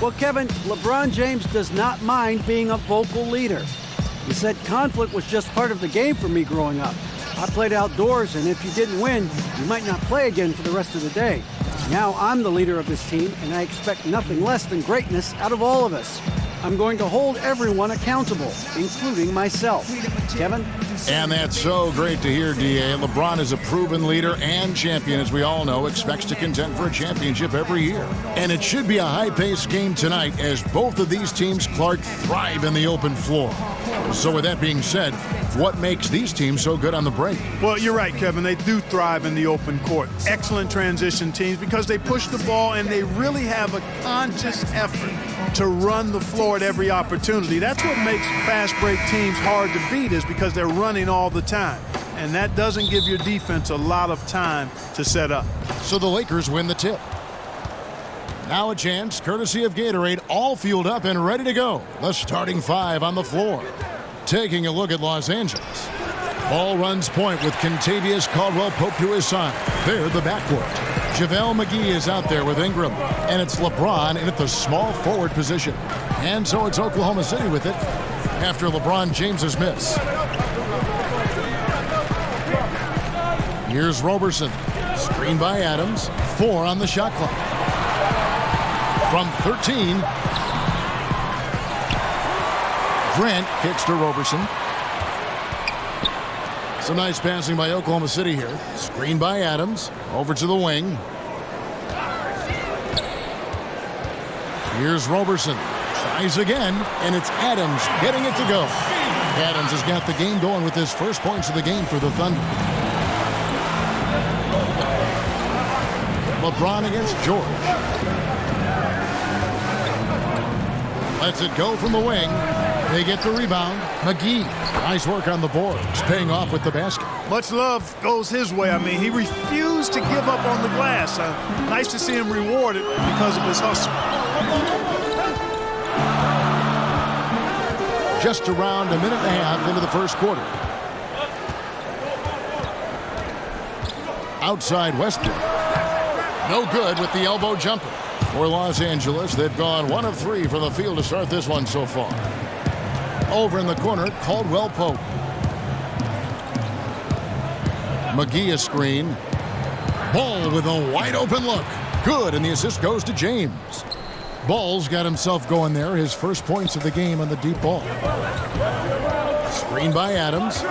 Well, Kevin, LeBron James does not mind being a vocal leader. He said conflict was just part of the game for me growing up. I played outdoors, and if you didn't win, you might not play again for the rest of the day. Now I'm the leader of this team, and I expect nothing less than greatness out of all of us. I'm going to hold everyone accountable, including myself. Kevin? And that's so great to hear, D.A. LeBron is a proven leader and champion, as we all know, expects to contend for a championship every year. And it should be a high-paced game tonight as both of these teams, Clark, thrive in the open floor. So with that being said, what makes these teams so good on the break? Well, you're right, Kevin. They do thrive in the open court. Excellent transition teams because they push the ball and they really have a conscious effort to run the floor at every opportunity. That's what makes fast break teams hard to beat, is because they're running all the time. And that doesn't give your defense a lot of time to set up. So the Lakers win the tip. Now a chance, courtesy of Gatorade, all fueled up and ready to go. The starting five on the floor. Taking a look at Los Angeles. Ball runs point with Kentavious Caldwell-Pope to his side. They're the backcourt. JaVale McGee is out there with Ingram. And it's LeBron in at the small forward position. And so it's Oklahoma City with it after LeBron James's miss. Here's Roberson. Screen by Adams. 4 on the shot clock. From 13. Grant kicks to Roberson. Some nice passing by Oklahoma City here. Screen by Adams. Over to the wing. Here's Roberson. Tries again, and it's Adams getting it to go. Adams has got the game going with his first points of the game for the Thunder. LeBron against George. Lets it go from the wing. They get the rebound. McGee. Nice work on the boards, paying off with the basket. Much love goes his way. I mean, he refused to give up on the glass. Nice to see him rewarded because of his hustle. Just around a minute and a half into the first quarter. Outside Westbrook. No good with the elbow jumper. For Los Angeles, they've gone 1 of 3 from the field to start this one so far. Over in the corner, Caldwell-Pope. McGee a screen. Ball with a wide open look. Good, and the assist goes to James. Ball's got himself going there, his first points of the game on the deep ball. Screen by Adams.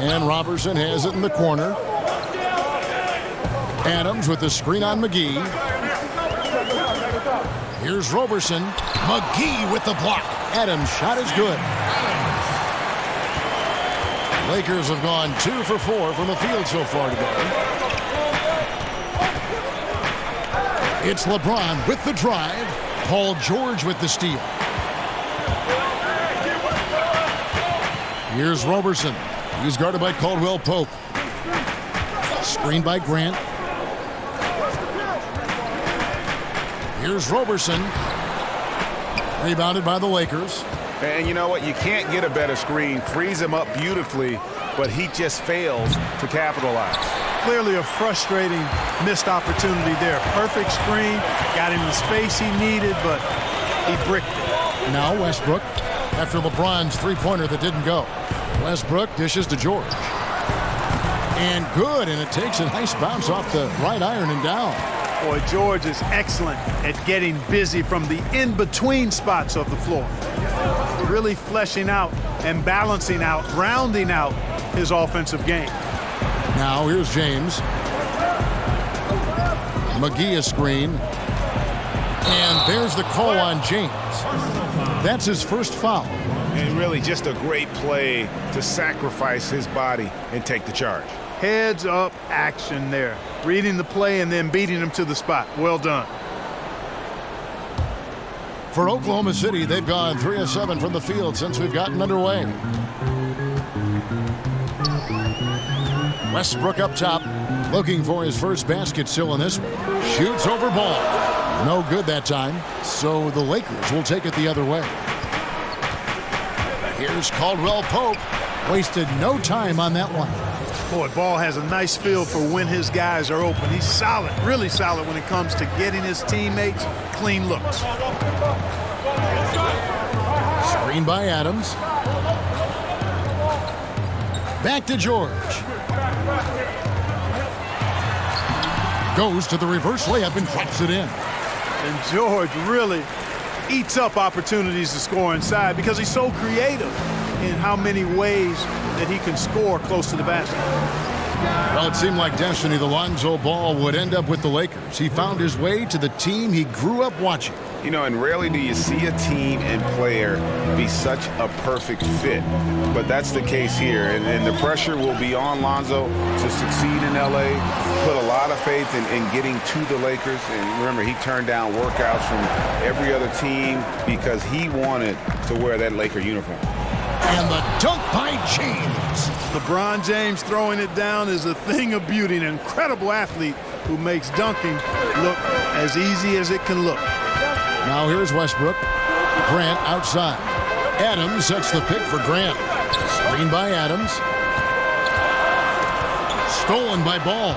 And Robertson has it in the corner. Adams with the screen on McGee. Here's Roberson. McGee with the block. Adams' shot is good. Lakers have gone 2 for 4 from the field so far today. It's LeBron with the drive. Paul George with the steal. Here's Roberson. He's guarded by Caldwell-Pope. Screened by Grant. Here's Roberson. Rebounded by the Lakers. And you know what? You can't get a better screen. Frees him up beautifully, but he just fails to capitalize. Clearly a frustrating missed opportunity there. Perfect screen, got him the space he needed, but he bricked it. Now Westbrook, after LeBron's three-pointer that didn't go. Westbrook dishes to George. And good, and it takes a nice bounce off the right iron and down. Boy, George is excellent at getting busy from the in-between spots of the floor. Really fleshing out and balancing out, rounding out his offensive game. Now here's James. McGee a screen. And there's the call on James. That's his first foul. And really just a great play to sacrifice his body and take the charge. Heads up action there. Reading the play and then beating him to the spot. Well done. For Oklahoma City, they've gone 3 of 7 from the field since we've gotten underway. Westbrook up top, looking for his first basket still in this one. Shoots over ball. No good that time, so the Lakers will take it the other way. Here's Caldwell-Pope. Wasted no time on that one. Boy, Ball has a nice feel for when his guys are open. He's solid, really solid when it comes to getting his teammates clean looks. Screen by Adams. Back to George. Goes to the reverse layup and drops it in. And George really eats up opportunities to score inside because he's so creative in how many ways that he can score close to the basket. Well, it seemed like destiny. The Lonzo Ball would end up with the Lakers. He found his way to the team he grew up watching. You know, and rarely do you see a team and player be such a perfect fit. But that's the case here. And the pressure will be on Lonzo to succeed in L.A., put a lot of faith in getting to the Lakers. And remember, he turned down workouts from every other team because he wanted to wear that Laker uniform. And the dunk by James. LeBron James throwing it down is a thing of beauty. An incredible athlete who makes dunking look as easy as it can look. Now here's Westbrook. Grant outside. Adams sets the pick for Grant. Screen by Adams. Stolen by Ball.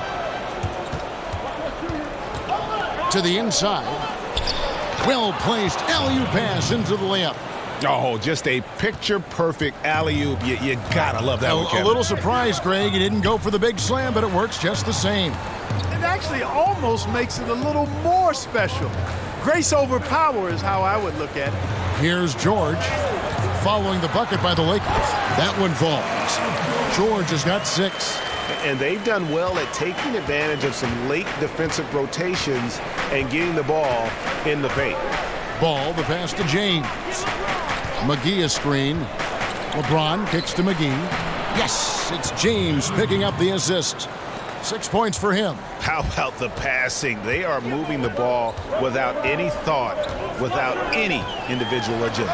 To the inside. Well-placed alley-oop pass into the layup. Oh, just a picture-perfect alley-oop. You gotta love that one, Kevin. A little surprised, Greg. He didn't go for the big slam, but it works just the same. It actually almost makes it a little more special. Grace over power is how I would look at it. Here's George following the bucket by the Lakers. That one falls. George has got 6. And they've done well at taking advantage of some late defensive rotations and getting the ball in the paint. Ball, the pass to James. McGee a screen. LeBron kicks to McGee. Yes, it's James picking up the assist. 6 points for him. How about the passing? They are moving the ball without any thought, without any individual agility.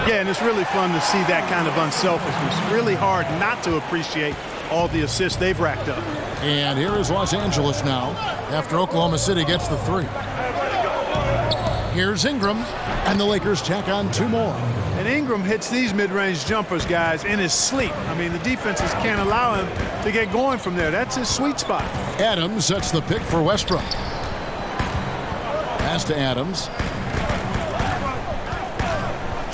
Yeah, and it's really fun to see that kind of unselfishness. Really hard not to appreciate all the assists they've racked up. And here is Los Angeles now after Oklahoma City gets the 3. Here's Ingram, and the Lakers tack on 2 more. And Ingram hits these mid-range jumpers, guys, in his sleep. I mean, the defenses can't allow him to get going from there. That's his sweet spot. Adams sets the pick for Westbrook. Pass to Adams.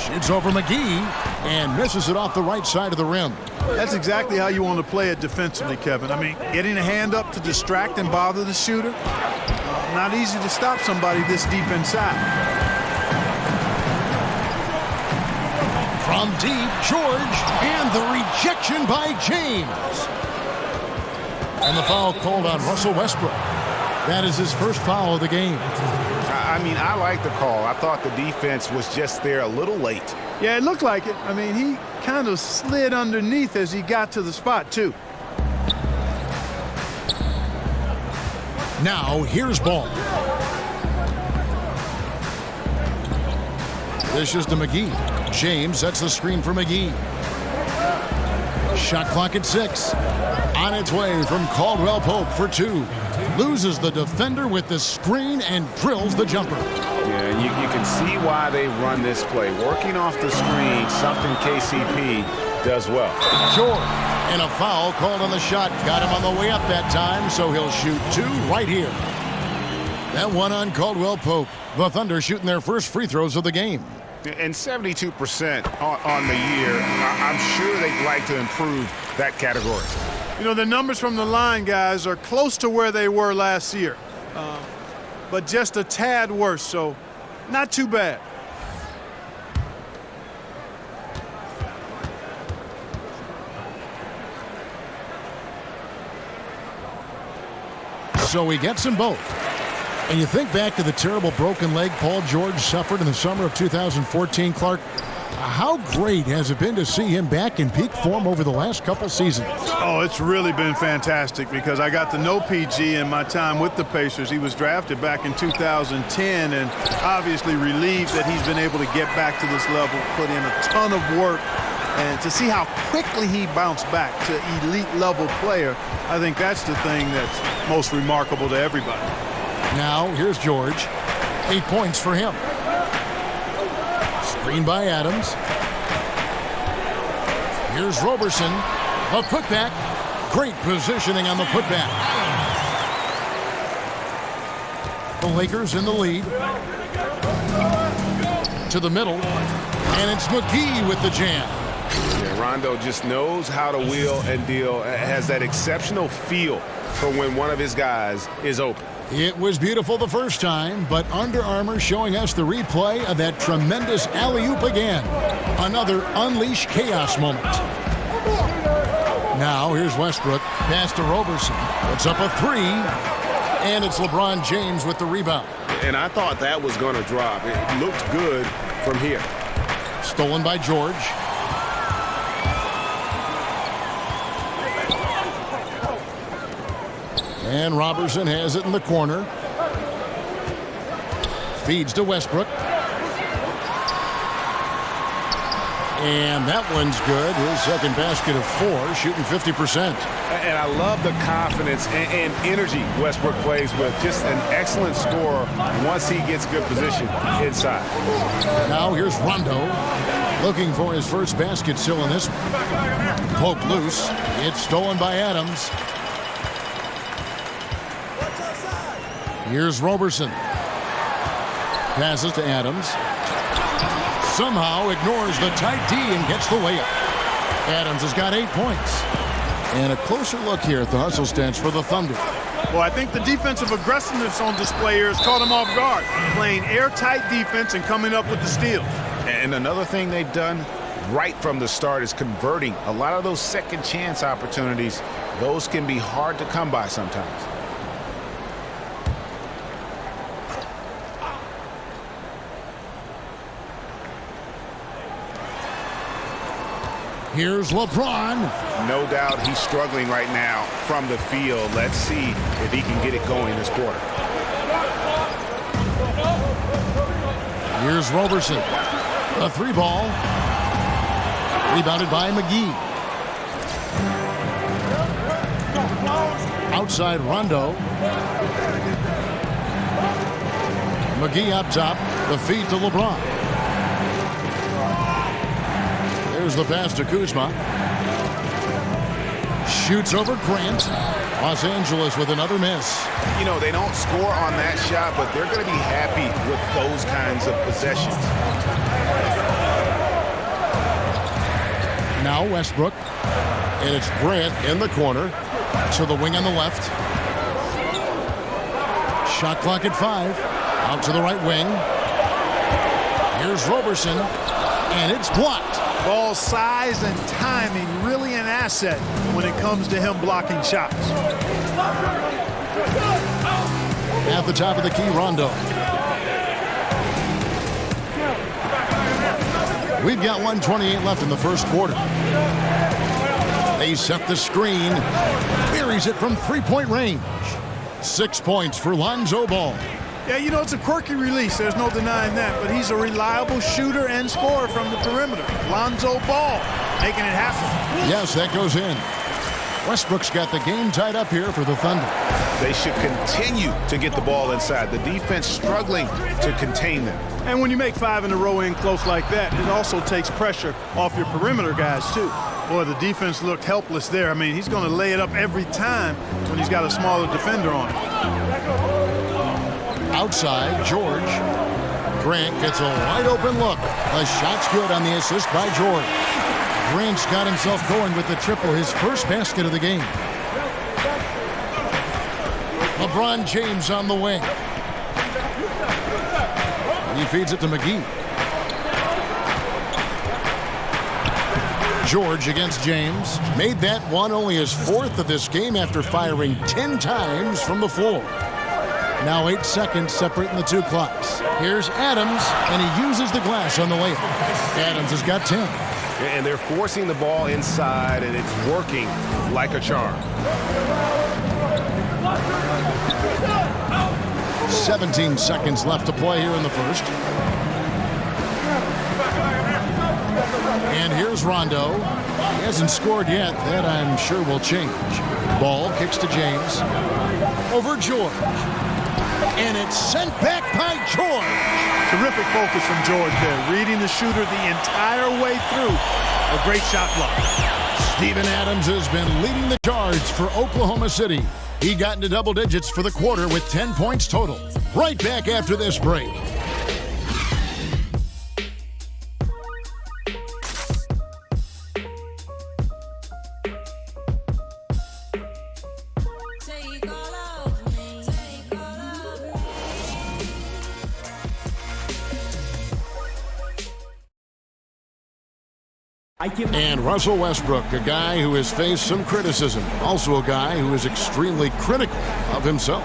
Shoots over McGee and misses it off the right side of the rim. That's exactly how you want to play it defensively, Kevin. I mean, getting a hand up to distract and bother the shooter. Not easy to stop somebody this deep inside. From deep, George, and the rejection by James. And the foul called on Russell Westbrook. That is his first foul of the game. I mean, I like the call. I thought the defense was just there a little late. Yeah, it looked like it. I mean, he kind of slid underneath as he got to the spot, too. Now, here's Ball. This is to McGee. James sets the screen for McGee. Shot clock at 6. On its way from Caldwell Pope for 2. Loses the defender with the screen and drills the jumper. Yeah, you can see why they run this play. Working off the screen, something KCP does well. George, and a foul called on the shot. Got him on the way up that time, so he'll shoot 2 right here. That one on Caldwell Pope. The Thunder shooting their first free throws of the game. And 72% on the year. I'm sure they'd like to improve that category. You know, the numbers from the line, guys, are close to where they were last year. But just a tad worse, so not too bad. So he gets them both. And you think back to the terrible broken leg Paul George suffered in the summer of 2014, Clark. How great has it been to see him back in peak form over the last couple seasons? Oh, it's really been fantastic because I got to know PG in my time with the Pacers. He was drafted back in 2010 and obviously relieved that he's been able to get back to this level, put in a ton of work. And to see how quickly he bounced back to elite level player, I think that's the thing that's most remarkable to everybody. Now, here's George. 8 points for him. Screen by Adams. Here's Roberson. A putback. Great positioning on the putback. The Lakers in the lead. To the middle. And it's McGee with the jam. Yeah, Rondo just knows how to wheel and deal. Has that exceptional feel for when one of his guys is open. It was beautiful the first time, but Under Armour showing us the replay of that tremendous alley-oop again. Another unleash chaos moment. Now here's Westbrook. Pass to Roberson. It's up a three. And it's LeBron James with the rebound. And I thought that was going to drop. It looked good from here. Stolen by George. And Robertson has it in the corner. Feeds to Westbrook. And that one's good. His second basket of 4, shooting 50%. And I love the confidence and energy Westbrook plays with. Just an excellent scorer once he gets good position inside. Now here's Rondo. Looking for his first basket still in this one. Poke loose. It's stolen by Adams. Here's Roberson. Passes to Adams. Somehow ignores the tight D and gets the layup. Adams has got 8 points. And a closer look here at the hustle stats for the Thunder. Well, I think the defensive aggressiveness on display here has caught him off guard. Playing airtight defense and coming up with the steal. And another thing they've done right from the start is converting a lot of those second chance opportunities. Those can be hard to come by sometimes. Here's LeBron. No doubt he's struggling right now from the field. Let's see if he can get it going this quarter. Here's Roberson. A 3-ball. Rebounded by McGee. Outside Rondo. McGee up top. The feed to LeBron. There's the pass to Kuzma. Shoots over Grant. Los Angeles with another miss. You know, they don't score on that shot, but they're going to be happy with those kinds of possessions. Now Westbrook. And it's Grant in the corner. To the wing on the left. Shot clock at 5. Out to the right wing. Here's Roberson. And it's blocked. Ball size and timing really an asset when it comes to him blocking shots. At the top of the key, Rondo. We've got 1:28 left in the first quarter. They set the screen. Buries it from three-point range. 6 points for Lonzo Ball. Yeah, you know, it's a quirky release. There's no denying that. But he's a reliable shooter and scorer from the perimeter. Lonzo Ball making it happen. Yes, that goes in. Westbrook's got the game tied up here for the Thunder. They should continue to get the ball inside. The defense struggling to contain them. And when you make 5 in a row in close like that, it also takes pressure off your perimeter guys, too. Boy, the defense looked helpless there. I mean, he's going to lay it up every time when he's got a smaller defender on him. Outside, George. Grant gets a wide open look. The shot's good on the assist by George. Grant's got himself going with the triple, his first basket of the game. LeBron James on the wing. He feeds it to McGee. George against James. Made that one only his 4th of this game after firing 10 times from the floor. Now 8 seconds separating the two clocks. Here's Adams, and he uses the glass on the layup. Adams has got 10. And they're forcing the ball inside, and it's working like a charm. 17 seconds left to play here in the first. And here's Rondo. He hasn't scored yet. That, I'm sure, will change. Ball kicks to James. Over George. And it's sent back by George. Terrific focus from George there. Reading the shooter the entire way through. A great shot block. Steven Adams has been leading the charge for Oklahoma City. He got into double digits for the quarter with 10 points total. Right back after this break. And Russell Westbrook, a guy who has faced some criticism, also a guy who is extremely critical of himself.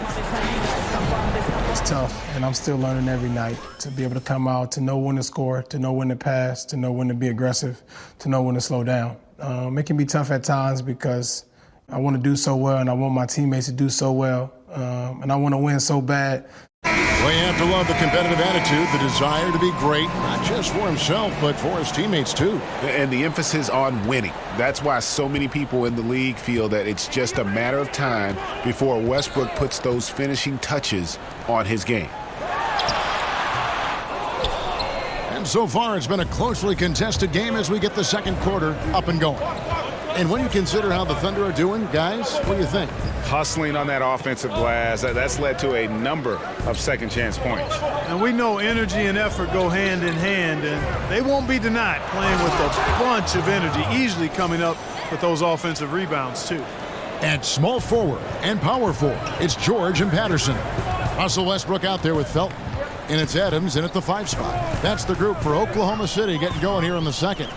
It's tough, and I'm still learning every night to be able to come out, to know when to score, to know when to pass, to know when to be aggressive, to know when to slow down. It can be tough at times because I want to do so well, and I want my teammates to do so well, and I want to win so bad. Well, you have to love the competitive attitude, the desire to be great, not just for himself, but for his teammates, too. And the emphasis on winning. That's why so many people in the league feel that it's just a matter of time before Westbrook puts those finishing touches on his game. And so far, it's been a closely contested game as we get the second quarter up and going. And when you consider how the Thunder are doing, guys, what do you think? Hustling on that offensive glass, that's led to a number of second-chance points. And we know energy and effort go hand in hand, and they won't be denied playing with a bunch of energy, easily coming up with those offensive rebounds, too. At small forward and power forward, it's George and Patterson. Russell Westbrook out there with Felton. And it's Adams in at the 5 spot. That's the group for Oklahoma City getting going here in the second.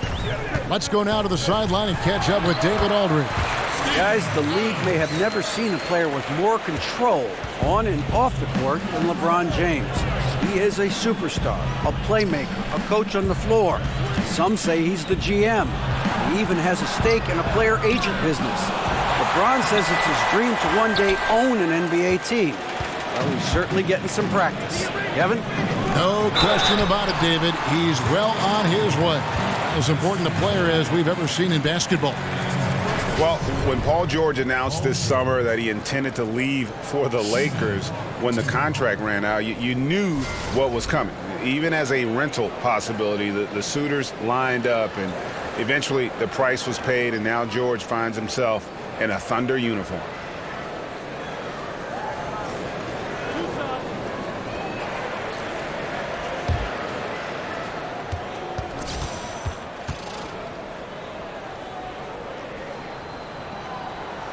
Let's go now to the sideline and catch up with David Aldridge. Guys, the league may have never seen a player with more control on and off the court than LeBron James. He is a superstar, a playmaker, a coach on the floor. Some say he's the GM. He even has a stake in a player agent business. LeBron says it's his dream to one day own an NBA team. Well, he's certainly getting some practice. Kevin? No question about it, David. He's well on his way. As important a player as we've ever seen in basketball. Well, when Paul George announced this summer that he intended to leave for the Lakers when the contract ran out, you knew what was coming. Even as a rental possibility, the suitors lined up, and eventually the price was paid, and now George finds himself in a Thunder uniform.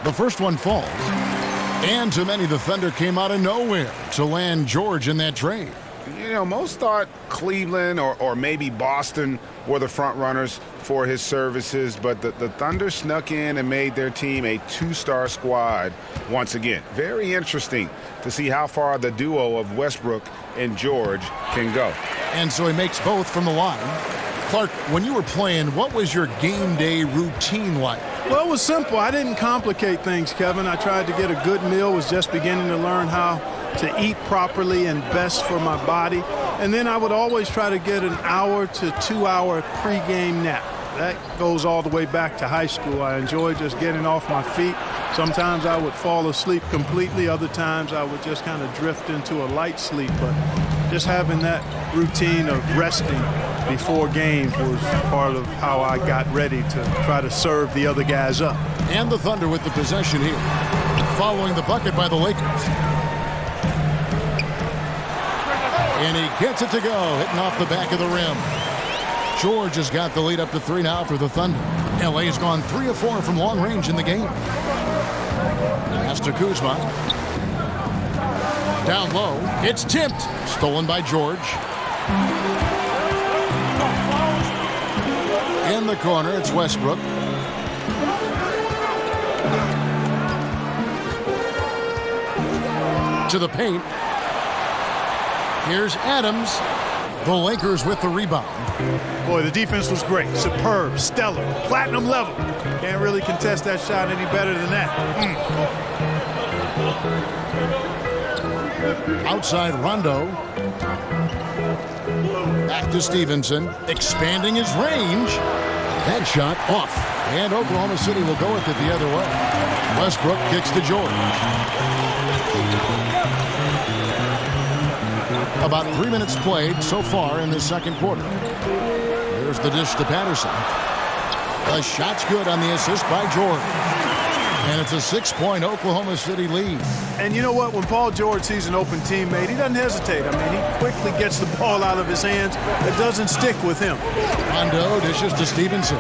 The first one falls. And to many, the Thunder came out of nowhere to land George in that trade. You know, most thought Cleveland or maybe Boston were the front runners for his services, but the Thunder snuck in and made their team a 2-star squad once again. Very interesting to see how far the duo of Westbrook and George can go. And so he makes both from the line. Clark, when you were playing, what was your game day routine like? Well, it was simple. I didn't complicate things, Kevin. I tried to get a good meal, was just beginning to learn how to eat properly and best for my body. And then I would always try to get an hour to 2-hour pregame nap. That goes all the way back to high school. I enjoyed just getting off my feet. Sometimes I would fall asleep completely. Other times I would just kind of drift into a light sleep. But just having that routine of resting before games was part of how I got ready to try to serve the other guys up. And the Thunder with the possession here, following the bucket by the Lakers. And he gets it to go, hitting off the back of the rim. George has got the lead up to 3 now for the Thunder. LA has gone 3 of 4 from long range in the game. Pass to Kuzma. Down low, it's tipped. Stolen by George. In the corner, it's Westbrook. To the paint. Here's Adams. The Lakers with the rebound. Boy, the defense was great. Superb, stellar, platinum level. Can't really contest that shot any better than that. Outside Rondo. Back to Stevenson, expanding his range. That shot off. And Oklahoma City will go with it the other way. Westbrook kicks to George. About 3 minutes played so far in this second quarter. There's the dish to Patterson. The shot's good on the assist by George. And it's a 6-point Oklahoma City lead. And you know what? When Paul George sees an open teammate, he doesn't hesitate. I mean, he quickly gets the ball out of his hands. It doesn't stick with him. Rondo dishes to Stevenson.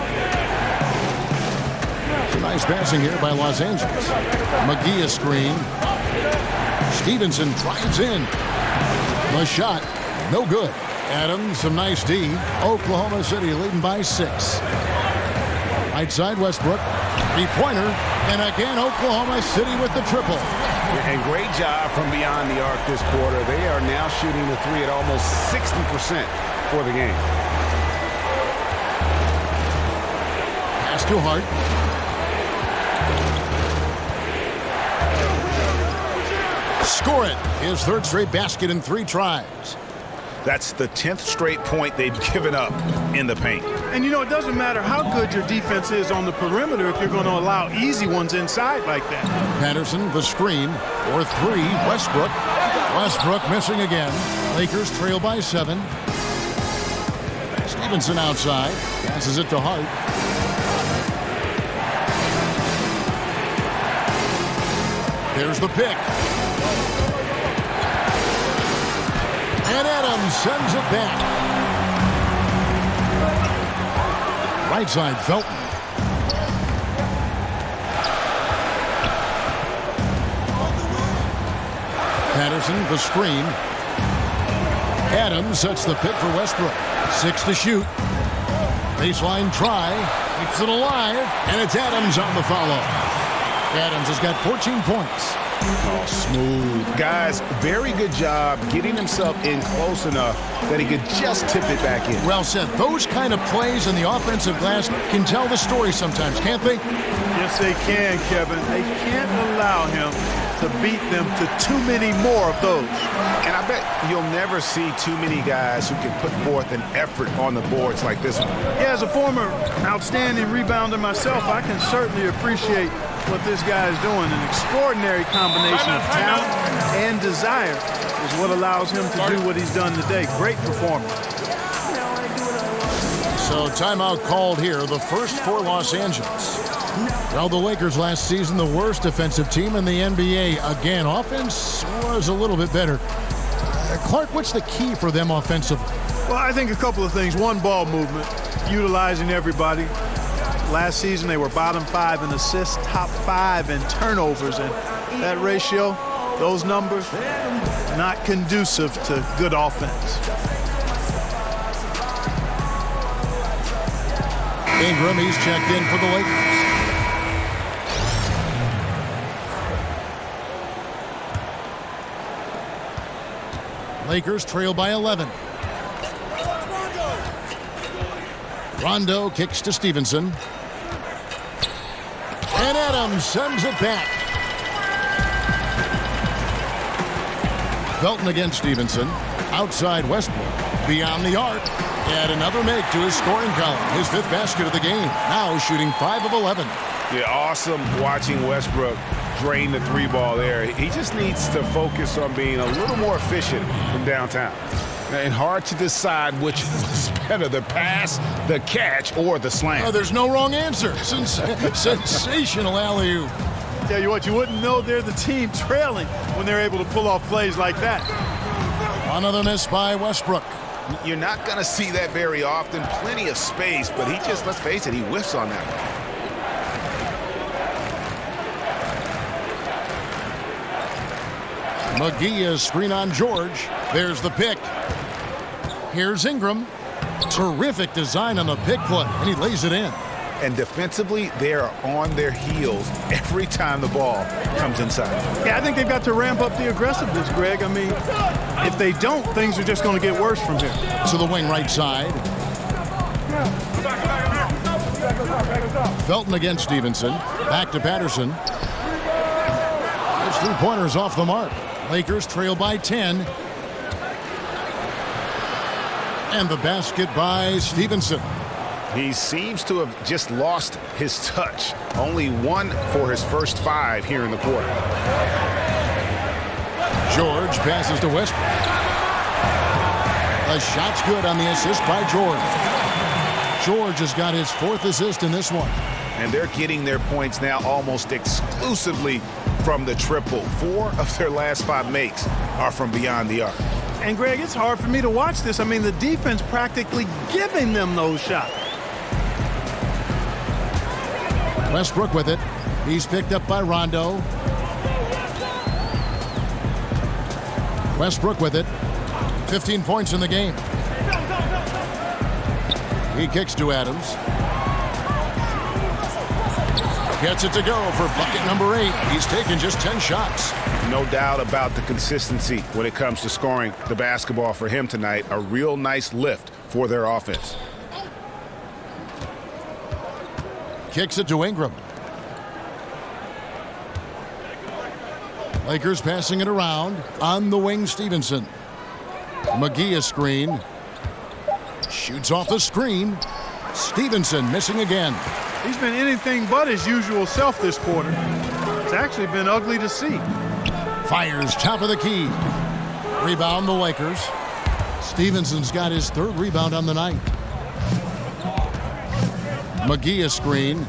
Nice passing here by Los Angeles. McGee a screen. Stevenson drives in. The shot, no good. Adams, some nice D. Oklahoma City leading by 6. Right side, Westbrook. Three-pointer. And again, Oklahoma City with the triple. And great job from beyond the arc this quarter. They are now shooting the three at almost 60% for the game. Pass to Hart. Score it. His third straight basket in 3 tries. That's the 10th straight point they've given up in the paint. And, you know, it doesn't matter how good your defense is on the perimeter if you're going to allow easy ones inside like that. Patterson, the screen. For 3, Westbrook. Westbrook missing again. Lakers trail by 7. Stevenson outside. Passes it to Hart. There's the pick. And Adams sends it back. Right side, Felton. Patterson, the screen. Adams sets the pick for Westbrook. 6 to shoot. Baseline try. Keeps it alive. And it's Adams on the follow. Adams has got 14 points. Oh, smooth. Guys, very good job getting himself in close enough that he could just tip it back in. Well said. Those kind of plays in the offensive glass can tell the story sometimes, can't they? Yes, they can, Kevin. They can't allow him to beat them to too many more of those. And I bet you'll never see too many guys who can put forth an effort on the boards like this one. Yeah, as a former outstanding rebounder myself, I can certainly appreciate what this guy is doing. An extraordinary combination of talent and desire is what allows him to do what he's done today. Great performance. So timeout called here, the first for Los Angeles. Well, the Lakers last season, the worst defensive team in the NBA. Again, offense was a little bit better. Clark, what's the key for them offensively? Well, I think a couple of things. One, ball movement, utilizing everybody. Last season, they were bottom 5 in assists, top 5 in turnovers, and that ratio, those numbers, not conducive to good offense. Ingram, he's checked in for the Lakers. Lakers trail by 11. Rondo kicks to Stevenson. And Adams sends it back. Felton against Stevenson. Outside Westbrook. Beyond the arc. And another make to his scoring column. His 5th basket of the game. Now shooting 5 of 11. Yeah, awesome watching Westbrook drain the 3 ball there. He just needs to focus on being a little more efficient from downtown. And hard to decide which was better, the pass, the catch, or the slam. Oh, there's no wrong answer. Sensational alley-oop. Tell you what, you wouldn't know they're the team trailing when they're able to pull off plays like that. Another miss by Westbrook. You're not going to see that very often. Plenty of space, but he just, let's face it, he whiffs on that one. McGee is screen on George. There's the pick. Here's Ingram. Terrific design on the pick play, and he lays it in. And defensively, they are on their heels every time the ball comes inside. Yeah, I think they've got to ramp up the aggressiveness, Greg. I mean, if they don't, things are just going to get worse from here. To the wing right side. Felton against Stevenson. Back to Patterson. His 3-pointers off the mark. Lakers trail by 10. And the basket by Stevenson. He seems to have just lost his touch. Only 1 for his first 5 here in the quarter. George passes to Westbrook. The shot's good on the assist by George. George has got his 4th assist in this one. And they're getting their points now almost exclusively from the triple. 4 of their last 5 makes are from beyond the arc. And, Greg, it's hard for me to watch this. I mean, the defense practically giving them those shots. Westbrook with it. He's picked up by Rondo. Westbrook with it. 15 points in the game. He kicks to Adams. Gets it to go for bucket number 8. He's taken just 10 shots. No doubt about the consistency when it comes to scoring the basketball for him tonight. A real nice lift for their offense. Kicks it to Ingram. Lakers passing it around. On the wing, Stevenson. McGee a screen. Shoots off the screen. Stevenson missing again. He's been anything but his usual self this quarter. It's actually been ugly to see. Fires top of the key. Rebound the Lakers. Stevenson's got his 3rd rebound on the night. McGee a screen.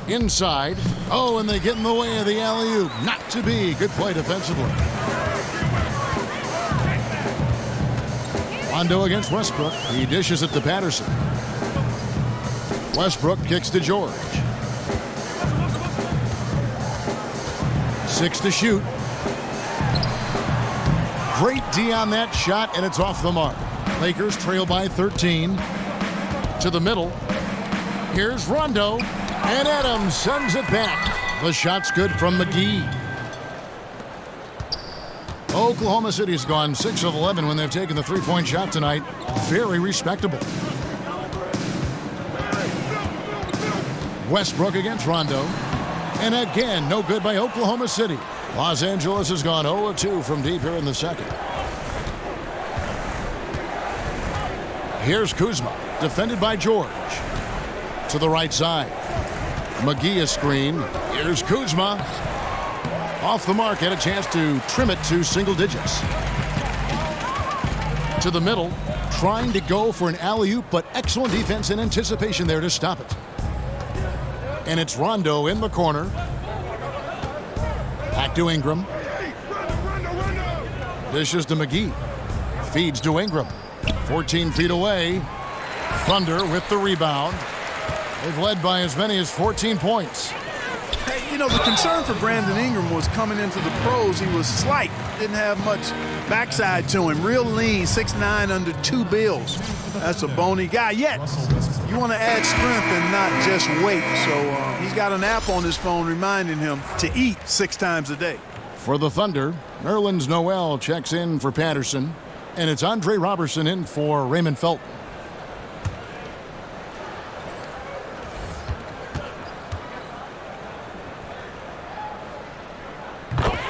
Inside. Oh, and they get in the way of the alley-oop. Not to be. Good play defensively. Rondo against Westbrook. He dishes it to Patterson. Westbrook kicks to George. 6 to shoot. Great D on that shot, and it's off the mark. Lakers trail by 13. To the middle. Here's Rondo, and Adams sends it back. The shot's good from McGee. Oklahoma City's gone 6 of 11 when they've taken the 3-point shot tonight. Very respectable. Westbrook against Rondo. And again, no good by Oklahoma City. Los Angeles has gone 0-2 from deep here in the second. Here's Kuzma, defended by George. To the right side. McGee a screen. Here's Kuzma. Off the mark, had a chance to trim it to single digits. To the middle, trying to go for an alley-oop, but excellent defense and anticipation there to stop it. And it's Rondo in the corner. Back to Ingram. Dishes to McGee. Feeds to Ingram. 14 feet away. Thunder with the rebound. They've led by as many as 14 points. Hey, you know, the concern for Brandon Ingram was coming into the pros. He was slight. Didn't have much backside to him. Real lean, 6'9", under 2 bills. That's a bony guy. Yet, you want to add strength and not just weight. So he's got an app on his phone reminding him to eat 6 times a day. For the Thunder, Nerlens Noel checks in for Patterson. And it's Andre Robertson in for Raymond Felton.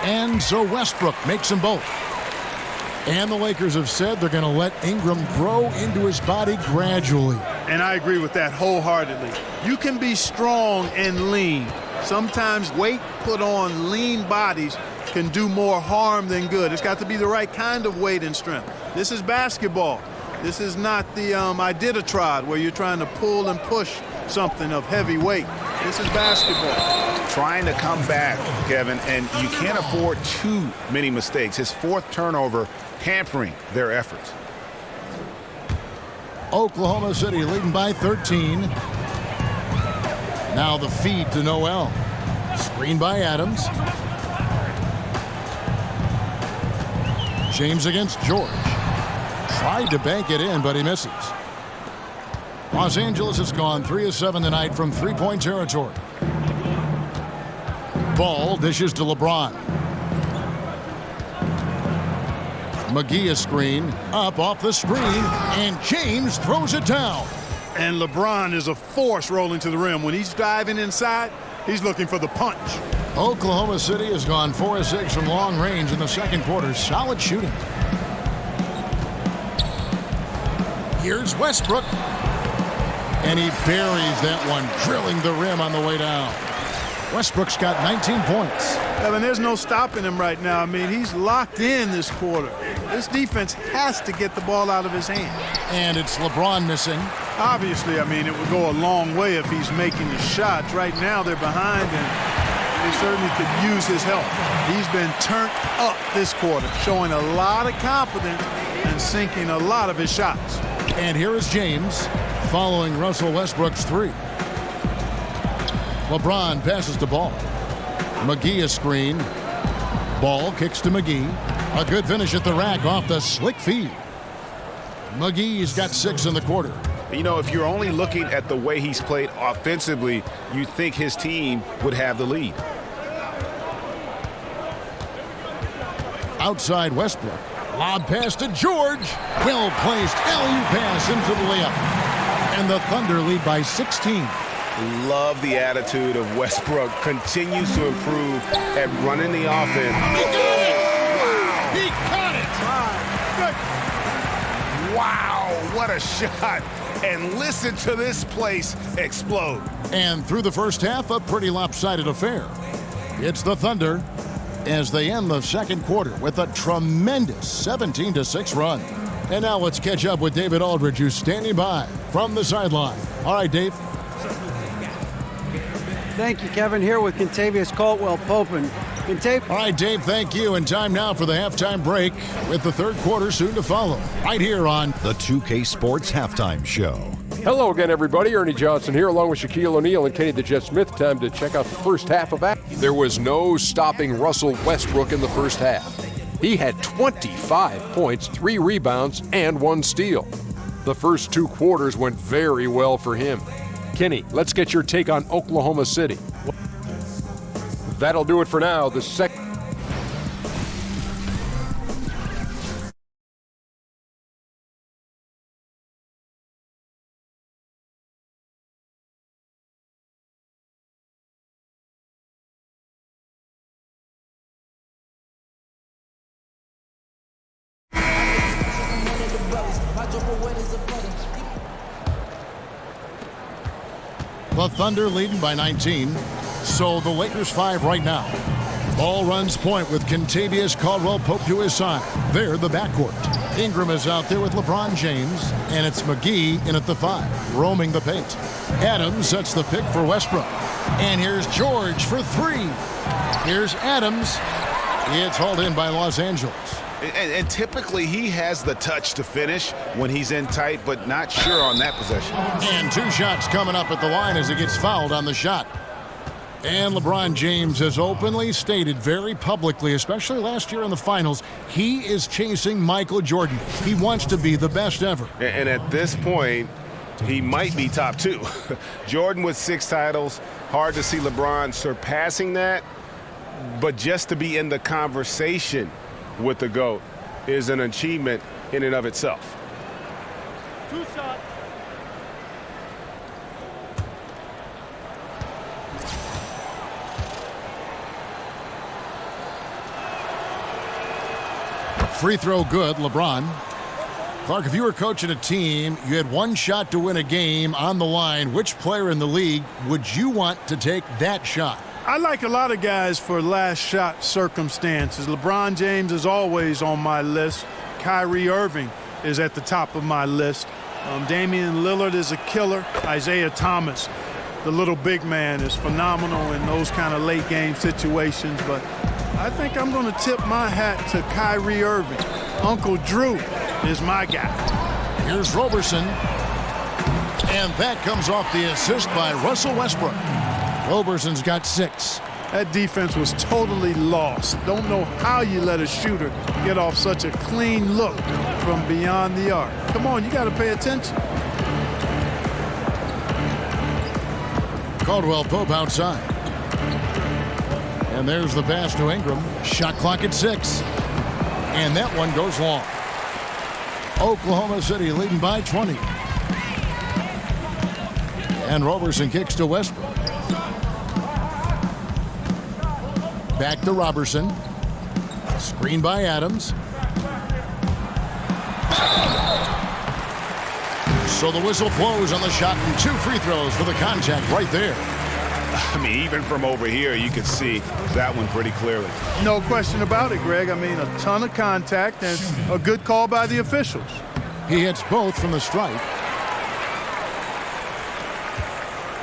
And so Westbrook makes them both. And the Lakers have said they're going to let Ingram grow into his body gradually. And I agree with that wholeheartedly. You can be strong and lean. Sometimes weight put on lean bodies can do more harm than good. It's got to be the right kind of weight and strength. This is basketball. This is not the Iditarod where you're trying to pull and push something of heavy weight. This is basketball. Trying to come back, Kevin, and you can't afford too many mistakes. His 4th turnover hampering their efforts. Oklahoma City leading by 13. Now the feed to Noel. Screen by Adams. James against George. Tried to bank it in, but he misses. Los Angeles has gone 3 of 7 tonight from 3-point territory. Ball dishes to LeBron. McGee a screen. Up off the screen, and James throws it down. And LeBron is a force rolling to the rim. When he's diving inside, he's looking for the punch. Oklahoma City has gone 4 of 6 from long range in the second quarter. Solid shooting. Here's Westbrook. And he buries that one, drilling the rim on the way down. Westbrook's got 19 points. Evan, there's no stopping him right now. I mean, he's locked in this quarter. This defense has to get the ball out of his hand. And it's LeBron missing. Obviously, I mean, it would go a long way if he's making his shots. Right now, they're behind, and they certainly could use his help. He's been turned up this quarter, showing a lot of confidence and sinking a lot of his shots. And here is James following Russell Westbrook's three. LeBron passes the ball. McGee a screen. Ball kicks to McGee. A good finish at the rack off the slick feed. McGee's got 6 in the quarter. You know, if you're only looking at the way he's played offensively, you think his team would have the lead. Outside Westbrook. Lob pass to George. Well placed alley-oop pass into the layup. And the Thunder lead by 16. Love the attitude of Westbrook. Continues to improve at running the offense. He got it! Wow! He got it! Wow, what a shot. And listen to this place explode. And through the first half, a pretty lopsided affair. It's the Thunder as they end the second quarter with a tremendous 17-6 run. And now let's catch up with David Aldridge, who's standing by from the sideline. All right, Dave. Thank you, Kevin. Here with Kentavious Caldwell-Pope. And all right, Dave, thank you. And time now for the halftime break with the third quarter soon to follow. Right here on the 2K Sports Halftime Show. Hello again, everybody. Ernie Johnson here, along with Shaquille O'Neal and Kenny the Jet Smith. Time to check out the first half of that. There was no stopping Russell Westbrook in the first half. He had 25 points, 3 rebounds, and 1 steal. The first 2 quarters went very well for him. Kenny, let's get your take on Oklahoma City. That'll do it for now. The second. The Thunder leading by 19. So the Lakers 5 right now. Ball runs point with Kentavious Caldwell-Pope to his side. They're the backcourt. Ingram is out there with LeBron James, and it's McGee in at the 5, roaming the paint. Adams sets the pick for Westbrook. And here's George for 3. Here's Adams. It's hauled in by Los Angeles. And typically he has the touch to finish when he's in tight, but not sure on that possession. And 2 shots coming up at the line as he gets fouled on the shot. And LeBron James has openly stated very publicly, especially last year in the finals, he is chasing Michael Jordan. He wants to be the best ever. And at this point, he might be top 2. Jordan with 6 titles. Hard to see LeBron surpassing that. But just to be in the conversation with the GOAT is an achievement in and of itself. 2 shots. Free throw good, LeBron. Clark, if you were coaching a team, you had 1 shot to win a game on the line, which player in the league would you want to take that shot? I like a lot of guys for last shot circumstances. LeBron James is always on my list. Kyrie Irving is at the top of my list. Damian Lillard is a killer. Isaiah Thomas, the little big man, is phenomenal in those kind of late game situations. But I think I'm going to tip my hat to Kyrie Irving. Uncle Drew is my guy. Here's Roberson. And that comes off the assist by Russell Westbrook. Roberson's got 6. That defense was totally lost. Don't know how you let a shooter get off such a clean look from beyond the arc. Come on, you got to pay attention. Caldwell-Pope outside. And there's the pass to Ingram. Shot clock at 6. And that one goes long. Oklahoma City leading by 20. And Roberson kicks to Westbrook. Back to Roberson. Screen by Adams. So the whistle blows on the shot and 2 free throws for the contact right there. I mean, even from over here, you can see that one pretty clearly. No question about it, Greg. I mean, a ton of contact and a good call by the officials. He hits both from the stripe.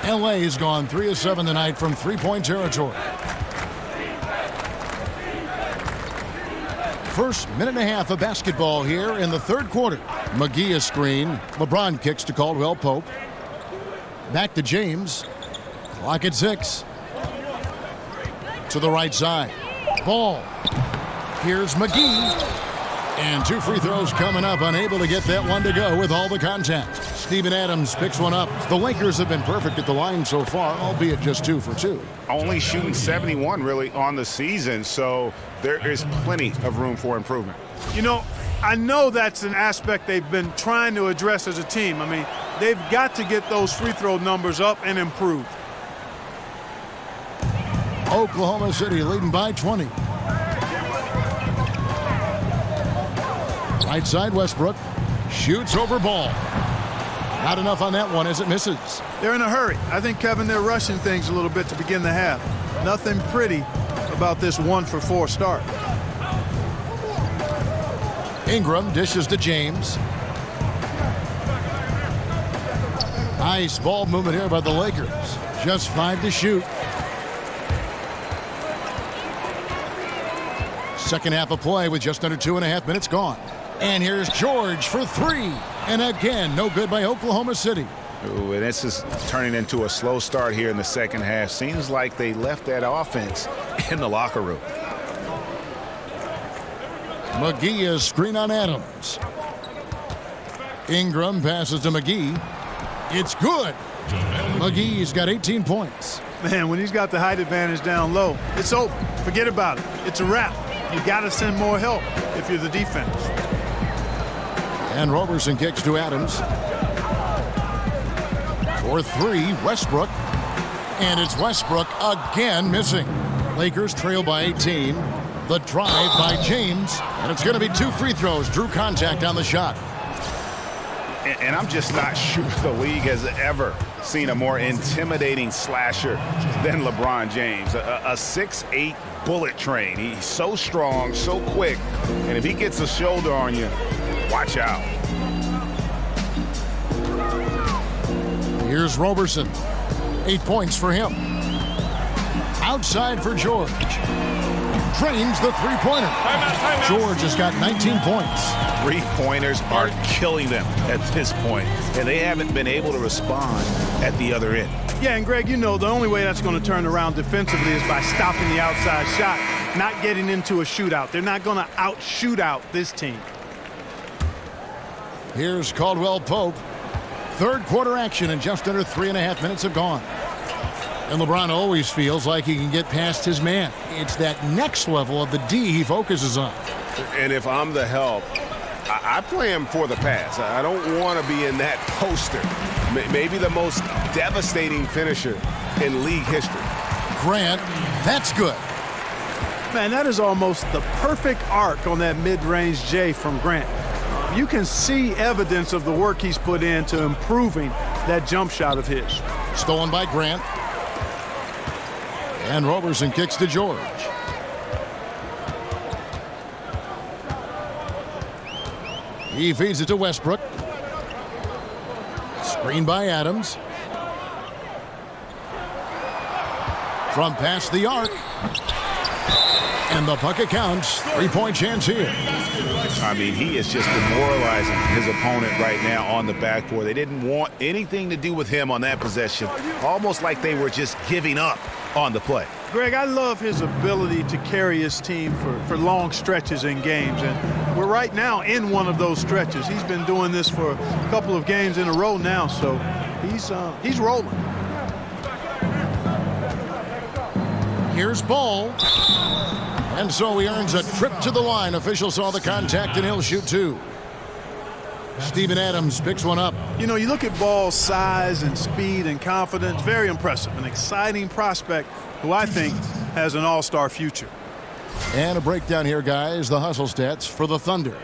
LA has gone 3 of 7 tonight from three-point territory. First minute and a half of basketball here in the third quarter. McGee a screen. LeBron kicks to Caldwell Pope. Back to James. Clock at 6. To the right side. Ball. Here's McGee. And 2 free throws coming up. Unable to get that one to go with all the contact. Steven Adams picks one up. The Lakers have been perfect at the line so far, albeit just 2 for 2. Only shooting 71 really on the season, so there is plenty of room for improvement. You know, I know that's an aspect they've been trying to address as a team. I mean, they've got to get those free throw numbers up and improve. Oklahoma City leading by 20. Right side, Westbrook shoots over ball. Not enough on that one as it misses. They're in a hurry. I think, Kevin, they're rushing things a little bit to begin the half. Nothing pretty about this 1-for-4 start. Ingram dishes to James. Nice ball movement here by the Lakers. Just 5 to shoot. Second half of play with just under 2.5 minutes gone. And here's George for 3. And again, no good by Oklahoma City. Ooh, and this is turning into a slow start here in the second half. Seems like they left that offense in the locker room. McGee is screen on Adams. Ingram passes to McGee. It's good. McGee's got 18 points. Man, when he's got the height advantage down low, it's over. Forget about it. It's a wrap. You got to send more help if you're the defense. And Roberson kicks to Adams. For 3, Westbrook. And it's Westbrook again missing. Lakers trail by 18. The drive by James. And it's going to be 2 free throws. Drew contact on the shot. And I'm just not sure the league has ever seen a more intimidating slasher than LeBron James. A 6'8" bullet train. He's so strong, so quick. And if he gets a shoulder on you, watch out. Here's Roberson. 8 points for him. Outside for George. Drains the three-pointer. George has got 19 points. Three-pointers are killing them at this point, and they haven't been able to respond at the other end. Yeah, and Greg, you know, the only way that's going to turn around defensively is by stopping the outside shot, not getting into a shootout. They're not going to out-shoot out this team. Here's Caldwell Pope. Third quarter action, and just under 3.5 minutes have gone. And LeBron always feels like he can get past his man. It's that next level of the D he focuses on. And if I'm the help, I play him for the pass. I don't want to be in that poster. Maybe the most devastating finisher in league history. Grant, that's good. Man, that is almost the perfect arc on that mid-range J from Grant. You can see evidence of the work he's put into improving that jump shot of his. Stolen by Grant. And Roberson kicks to George. He feeds it to Westbrook. Screen by Adams. From past the arc. And the bucket counts. 3-point chance here. I mean, he is just demoralizing his opponent right now on the backboard. They didn't want anything to do with him on that possession. Almost like they were just giving up on the play. Greg, I love his ability to carry his team for long stretches in games. And we're right now in one of those stretches. He's been doing this for a couple of games in a row now, so he's rolling. Here's Ball. And so he earns a trip to the line. Official saw the contact, and he'll shoot 2. Steven Adams picks one up. You know, you look at Ball's size and speed and confidence, very impressive. An exciting prospect who I think has an all-star future. And a breakdown here, guys. The hustle stats for the Thunder.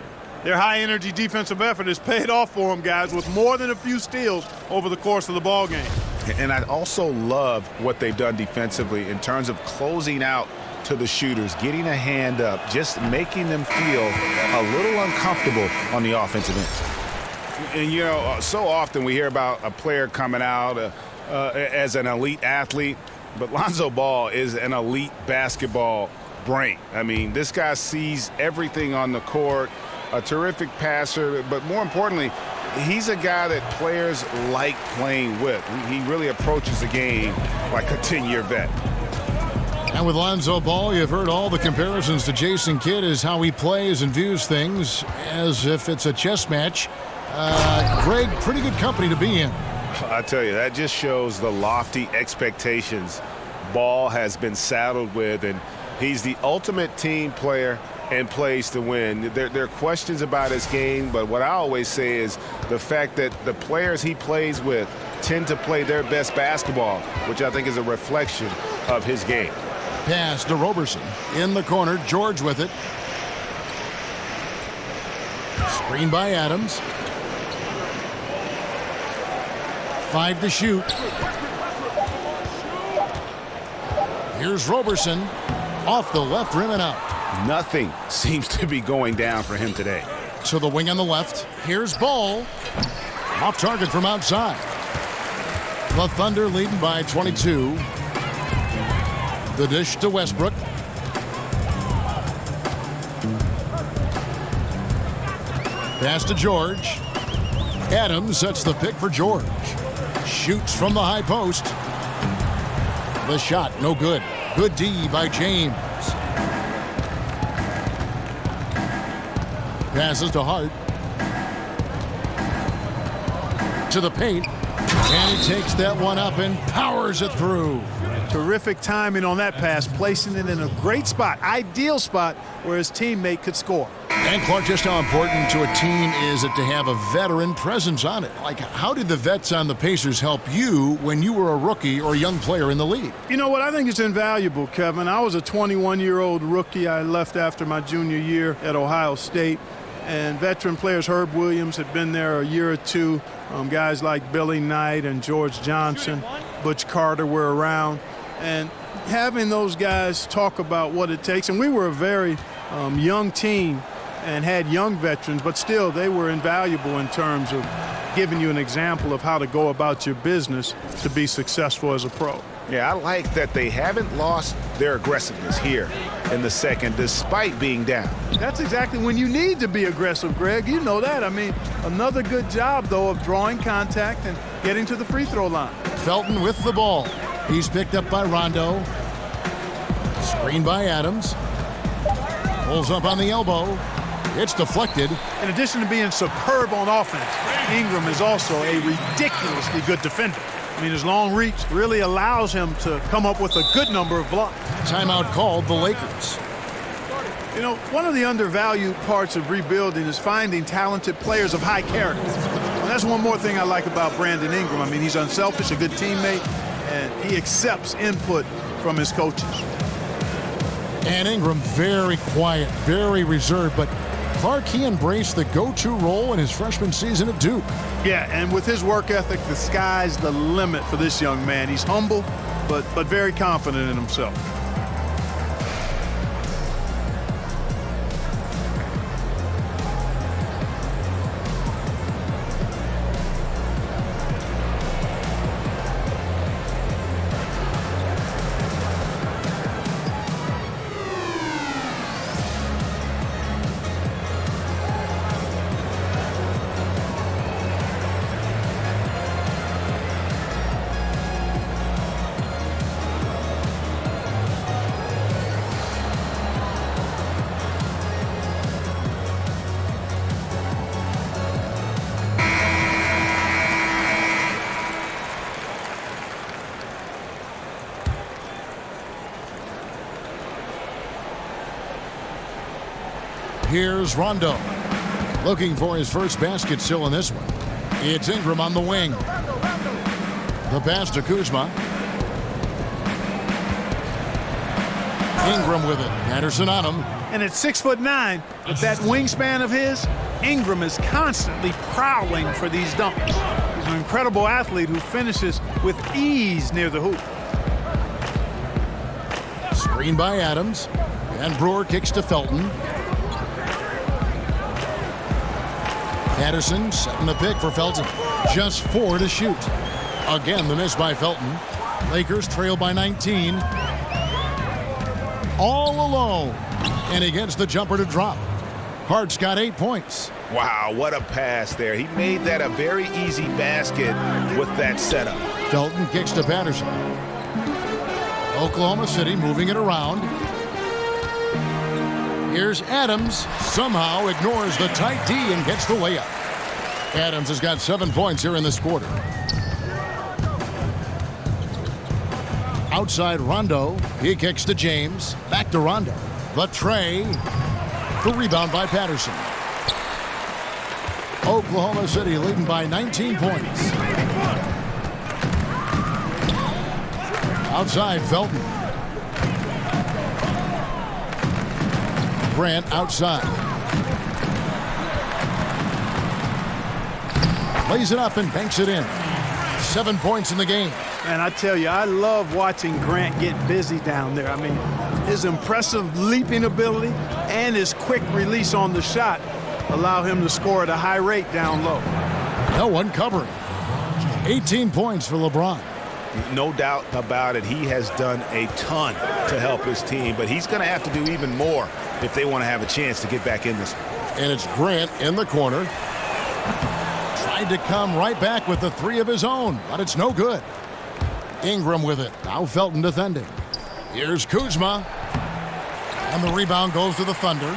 Their high-energy defensive effort has paid off for them, guys, with more than a few steals over the course of the ball game. And I also love what they've done defensively in terms of closing out to the shooters, getting a hand up, just making them feel a little uncomfortable on the offensive end. And, you know, so often we hear about a player coming out as an elite athlete, but Lonzo Ball is an elite basketball brain. I mean, this guy sees everything on the court, a terrific passer, but more importantly, he's a guy that players like playing with. He really approaches the game like a 10-year vet. And with Lonzo Ball, you've heard all the comparisons to Jason Kidd as how he plays and views things as if it's a chess match. Greg, pretty good company to be in. I tell you, that just shows the lofty expectations Ball has been saddled with, and he's the ultimate team player and plays to win. There are questions about his game, but what I always say is the fact that the players he plays with tend to play their best basketball, which I think is a reflection of his game. Pass to Roberson. In the corner, George with it. Screen by Adams. 5 to shoot. Here's Roberson. Off the left rim and out. Nothing seems to be going down for him today. To the wing on the left. Here's Ball. Off target from outside. The Thunder leading by 22. The dish to Westbrook. Pass to George. Adams sets the pick for George. Shoots from the high post. The shot, no good. Good D by James. Passes to Hart. To the paint. And he takes that one up and powers it through. Terrific timing on that pass, placing it in a great spot, ideal spot where his teammate could score. And Clark, just how important to a team is it to have a veteran presence on it? Like, how did the vets on the Pacers help you when you were a rookie or a young player in the league? You know what? I think it's invaluable, Kevin. I was a 21-year-old rookie. I left after my junior year at Ohio State. And veteran players, Herb Williams, had been there a year or two. Guys like Billy Knight and George Johnson, Butch Carter were around. And having those guys talk about what it takes, and we were a very young team and had young veterans, but still they were invaluable in terms of giving you an example of how to go about your business to be successful as a pro. Yeah, I like that they haven't lost their aggressiveness here in the second despite being down. That's exactly when you need to be aggressive, Greg. You know that. I mean, another good job, though, of drawing contact and getting to the free throw line. Felton with the ball. He's picked up by Rondo. Screen by Adams. Pulls up on the elbow. It's deflected. In addition to being superb on offense, Ingram is also a ridiculously good defender. I mean, his long reach really allows him to come up with a good number of blocks. Timeout called the Lakers. You know, one of the undervalued parts of rebuilding is finding talented players of high character. And that's one more thing I like about Brandon Ingram. I mean, he's unselfish, a good teammate, and he accepts input from his coaches. And Ingram, very quiet, very reserved, but Clark, he embraced the go-to role in his freshman season at Duke. Yeah, and with his work ethic, the sky's the limit for this young man. He's humble, but very confident in himself. Here's Rondo. Looking for his first basket still in this one. It's Ingram on the wing. The pass to Kuzma. Ingram with it. Anderson on him. And at 6'9", with that wingspan of his, Ingram is constantly prowling for these dunks. He's an incredible athlete who finishes with ease near the hoop. Screen by Adams. And Brewer kicks to Felton. Patterson setting the pick for Felton. Just 4 to shoot. Again, the miss by Felton. Lakers trail by 19. All alone. And he gets the jumper to drop. Hart's got 8 points. Wow, what a pass there. He made that a very easy basket with that setup. Felton kicks to Patterson. Oklahoma City moving it around. Here's Adams. Somehow ignores the tight D and gets the layup. Adams has got 7 points here in this quarter. Outside Rondo. He kicks to James. Back to Rondo. The tray. The rebound by Patterson. Oklahoma City leading by 19 points. Outside Felton. Grant outside. Lays it up and banks it in. 7 points in the game. And I tell you, I love watching Grant get busy down there. I mean, his impressive leaping ability and his quick release on the shot allow him to score at a high rate down low. No one covering. 18 points for LeBron. No doubt about it. He has done a ton to help his team, but he's going to have to do even more if they want to have a chance to get back in this one. And it's Grant in the corner. Tried to come right back with the 3 of his own, but it's no good. Ingram with it. Now Felton defending. Here's Kuzma. And the rebound goes to the Thunder.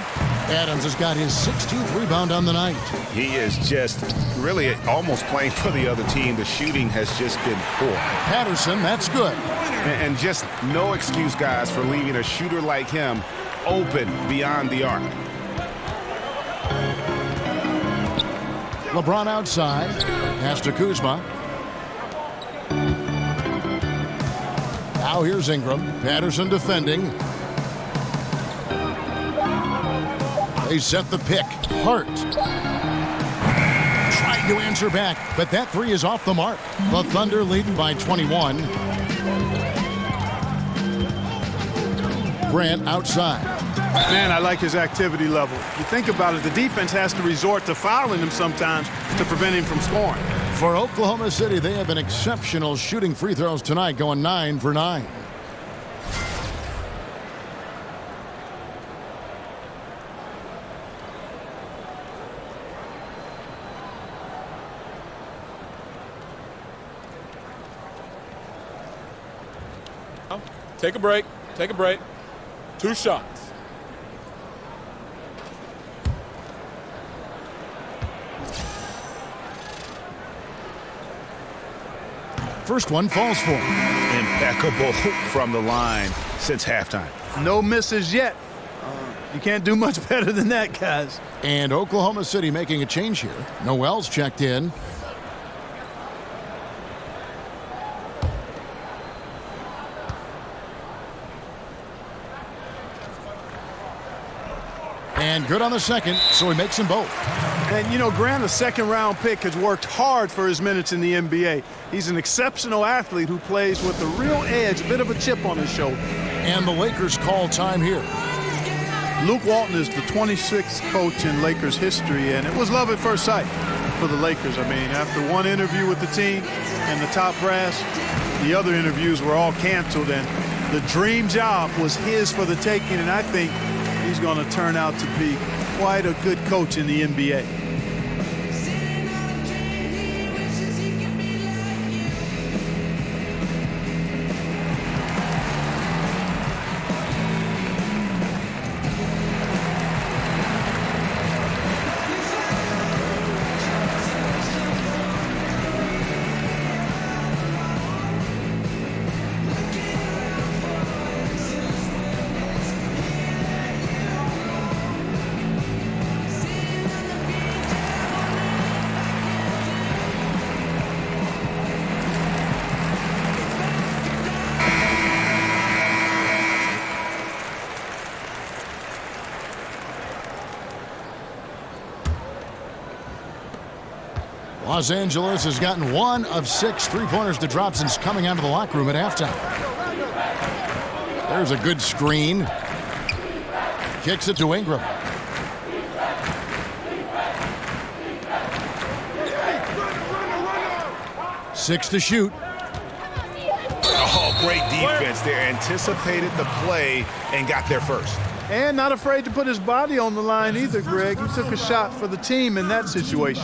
Adams has got his 16th rebound on the night. He is just really almost playing for the other team. The shooting has just been poor. Patterson, that's good. And just no excuse, guys, for leaving a shooter like him open beyond the arc. LeBron outside. Pass to Kuzma. Now here's Ingram. Patterson defending. They set the pick. Hart. Trying to answer back, but that 3 is off the mark. The Thunder leading by 21. Grant outside. Man, I like his activity level. You think about it, the defense has to resort to fouling him sometimes to prevent him from scoring. For Oklahoma City, they have been exceptional shooting free throws tonight, going 9 for 9. Take a break. Take a break. 2 shots. First one falls for him. Impeccable from the line since halftime. No misses yet. You can't do much better than that, guys. And Oklahoma City making a change here. Noel's checked in. And good on the second, so he makes them both. And, you know, Grant, a second-round pick, has worked hard for his minutes in the NBA. He's an exceptional athlete who plays with a real edge, a bit of a chip on his shoulder. And the Lakers call time here. Luke Walton is the 26th coach in Lakers history, and it was love at first sight for the Lakers. I mean, after one interview with the team and the top brass, the other interviews were all canceled, and the dream job was his for the taking, and I think he's going to turn out to be quite a good coach in the NBA. Los Angeles has gotten 1 of 6 three-pointers to drop since coming out of the locker room at halftime. There's a good screen. Kicks it to Ingram. Six to shoot. Oh, great defense there. Anticipated the play and got there first. And not afraid to put his body on the line either, Greg. He took a shot for the team in that situation.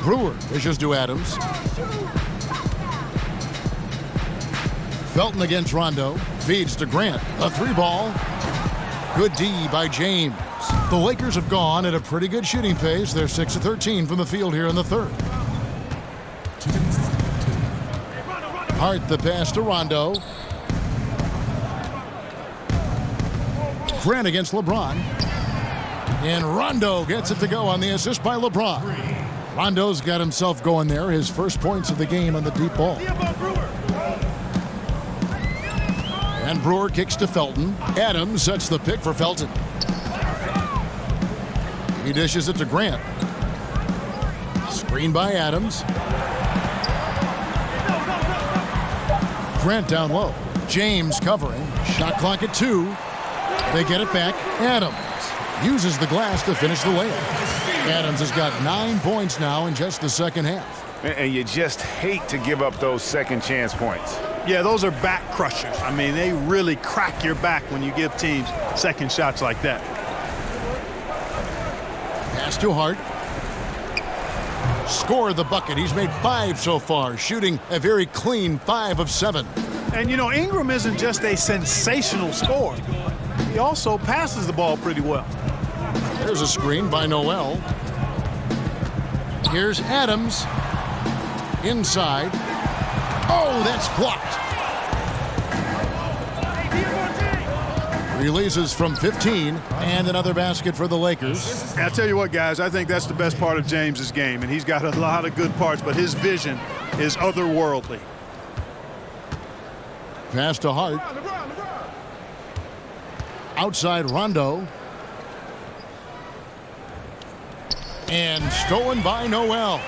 Brewer dishes to Adams. Felton against Rondo. Feeds to Grant. A 3-ball. Good D by James. The Lakers have gone at a pretty good shooting pace. They're 6 of 13 from the field here in the third. Hart the pass to Rondo. Grant against LeBron. And Rondo gets it to go on the assist by LeBron. Rondo's got himself going there. His first points of the game on the deep ball. And Brewer kicks to Felton. Adams sets the pick for Felton. He dishes it to Grant. Screen by Adams. Grant down low. James covering. Shot clock at 2. They get it back. Adams uses the glass to finish the layup. Adams has got 9 points now in just the second half. And you just hate to give up those second chance points. Yeah, those are back crushers. I mean, they really crack your back when you give teams second shots like that. Pass to Hart. Score the bucket. He's made 5 so far, shooting a very clean 5 of 7. And, you know, Ingram isn't just a sensational scorer. He also passes the ball pretty well. There's a screen by Noel. Here's Adams. Inside. Oh, that's blocked. Releases from 15, and another basket for the Lakers. And I tell you what, guys, I think that's the best part of James's game, and he's got a lot of good parts, but his vision is otherworldly. Pass to Hart. Outside Rondo. And stolen by Noel.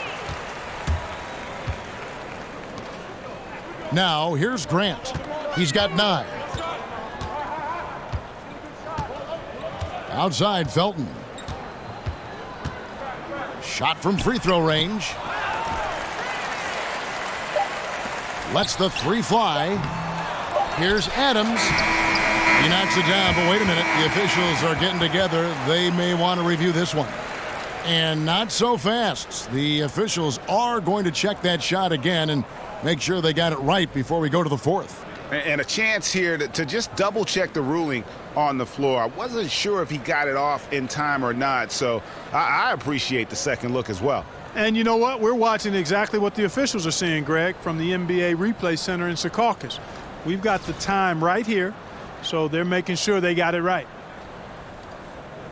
Now, here's Grant. He's got 9. Outside Felton. Shot from free throw range. Lets the 3 fly. Here's Adams. He knocks it down, but wait a minute. The officials are getting together. They may want to review this one. And not so fast. The officials are going to check that shot again and make sure they got it right before we go to the fourth. And a chance here to just double check the ruling on the floor. I wasn't sure if he got it off in time or not, so I appreciate the second look as well. And you know what? We're watching exactly what the officials are seeing, Greg, from the NBA Replay Center in Secaucus. We've got the time right here, so they're making sure they got it right.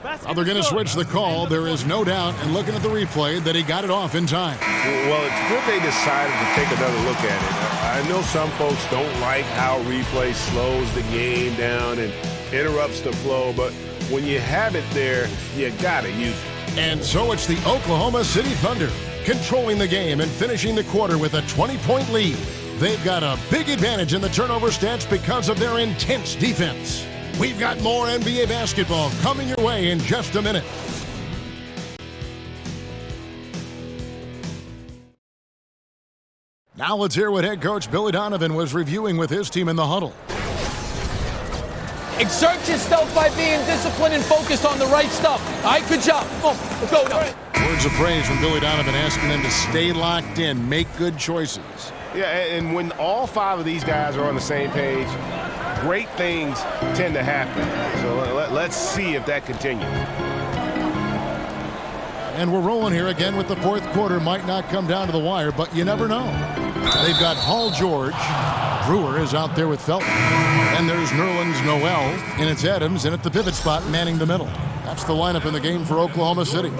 Now they're going to switch the call. There is no doubt, and looking at the replay, that he got it off in time. Well, it's good they decided to take another look at it. I know some folks don't like how replay slows the game down and interrupts the flow, but when you have it there, you got to use it. And so it's the Oklahoma City Thunder controlling the game and finishing the quarter with a 20-point lead. They've got a big advantage in the turnover stats because of their intense defense. We've got more NBA basketball coming your way in just a minute. Now let's hear what head coach Billy Donovan was reviewing with his team in the huddle. Exert yourself by being disciplined and focused on the right stuff. All right, good job. Oh, go now. Words of praise from Billy Donovan asking them to stay locked in, make good choices. Yeah, and when all 5 of these guys are on the same page, great things tend to happen. So let's see if that continues. And we're rolling here again with the fourth quarter. Might not come down to the wire, but you never know. They've got Paul George. Brewer is out there with Felton. And there's Nerlens Noel. And it's Adams in at the pivot spot, manning the middle. That's the lineup in the game for Oklahoma City.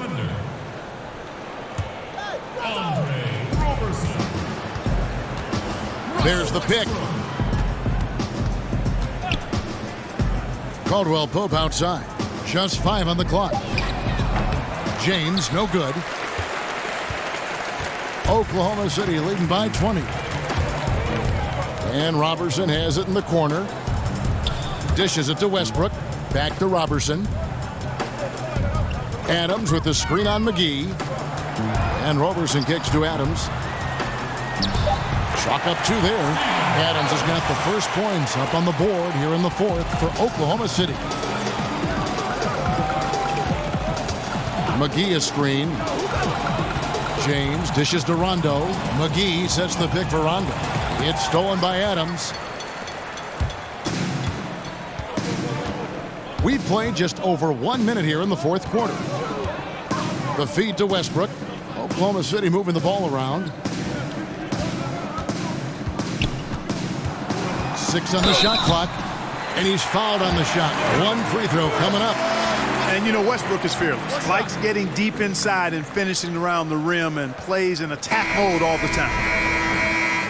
There's the pick. Caldwell Pope outside. Just 5 on the clock. James, no good. Oklahoma City leading by 20. And Robertson has it in the corner. Dishes it to Westbrook. Back to Robertson. Adams with the screen on McGee. And Robertson kicks to Adams. Chalk up 2 there. Adams has got the first points up on the board here in the fourth for Oklahoma City. McGee a screen. James dishes to Rondo. McGee sets the pick for Rondo. It's stolen by Adams. We've played just over 1 minute here in the fourth quarter. The feed to Westbrook. Oklahoma City moving the ball around. 6 on the shot clock. And he's fouled on the shot. 1 free throw coming up. And, you know, Westbrook is fearless. Likes getting deep inside and finishing around the rim and plays in attack mode all the time.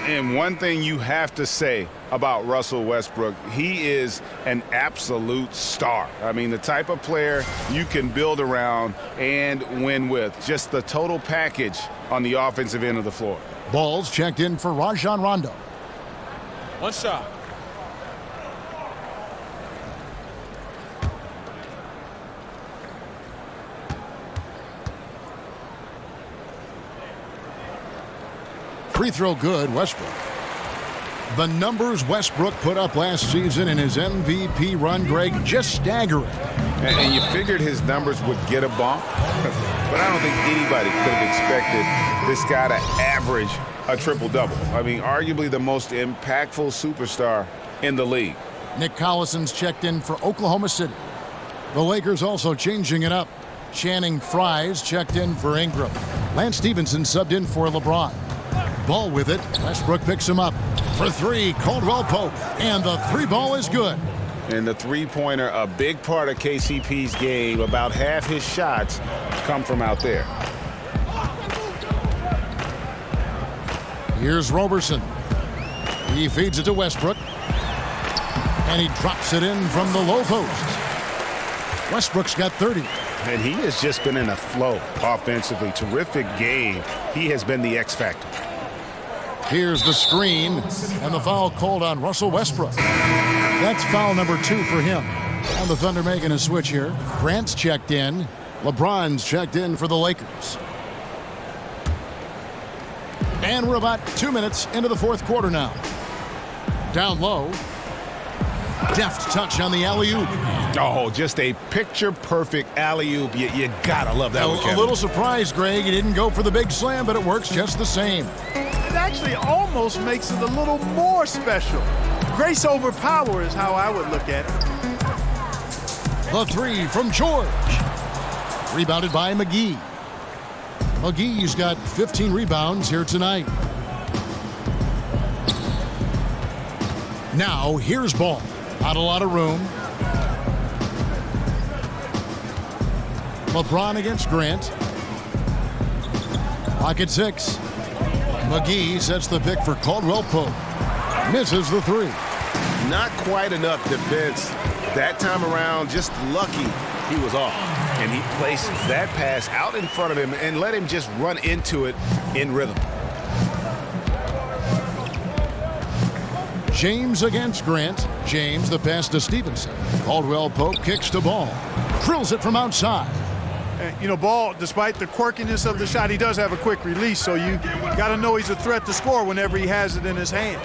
And one thing you have to say about Russell Westbrook, he is an absolute star. I mean, the type of player you can build around and win with. Just the total package on the offensive end of the floor. Ball's checked in for Rajon Rondo. 1 shot. Free throw good, Westbrook. The numbers Westbrook put up last season in his MVP run, Greg, just staggering. And you figured his numbers would get a bump, but I don't think anybody could have expected this guy to average a triple-double. I mean, arguably the most impactful superstar in the league. Nick Collison's checked in for Oklahoma City. The Lakers also changing it up. Channing Frye's checked in for Ingram. Lance Stevenson subbed in for LeBron. Ball with it. Westbrook picks him up. For 3, Caldwell Pope. And the 3 ball is good. And the three-pointer, a big part of KCP's game. About half his shots come from out there. Here's Robertson. He feeds it to Westbrook. And he drops it in from the low post. Westbrook's got 30. And he has just been in a flow offensively. Terrific game. He has been the X factor. Here's the screen, and the foul called on Russell Westbrook. That's foul number 2 for him. And the Thunder making a switch here. Grant's checked in. LeBron's checked in for the Lakers. And we're about 2 minutes into the fourth quarter now. Down low. Deft touch on the alley-oop. Oh, just a picture-perfect alley-oop. You gotta love that one, Kevin. A little surprised, Greg. He didn't go for the big slam, but it works just the same. It actually almost makes it a little more special. Grace over power is how I would look at it. The 3 from George. Rebounded by McGee. McGee's got 15 rebounds here tonight. Now, here's Ball. Not a lot of room. LeBron against Grant. Pocket 6. McGee sets the pick for Caldwell Pope. Misses the 3. Not quite enough defense that time around. Just lucky he was off. And he placed that pass out in front of him and let him just run into it in rhythm. James against Grant. James the pass to Stevenson. Caldwell Pope kicks to Ball. Drills it from outside. You know, Ball, despite the quirkiness of the shot, he does have a quick release, so you got to know he's a threat to score whenever he has it in his hands.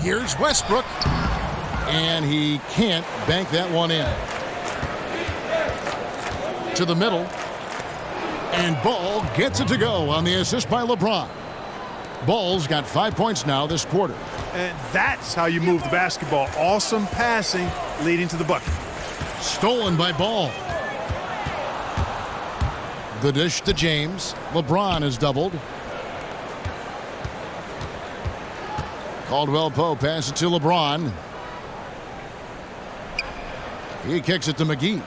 Here's Westbrook. And he can't bank that one in. To the middle. And Ball gets it to go on the assist by LeBron. Ball's got 5 points now this quarter. And that's how you move the basketball. Awesome passing leading to the bucket. Stolen by Ball. The dish to James. LeBron is doubled. Caldwell Pope passes it to LeBron. He kicks it to McGee.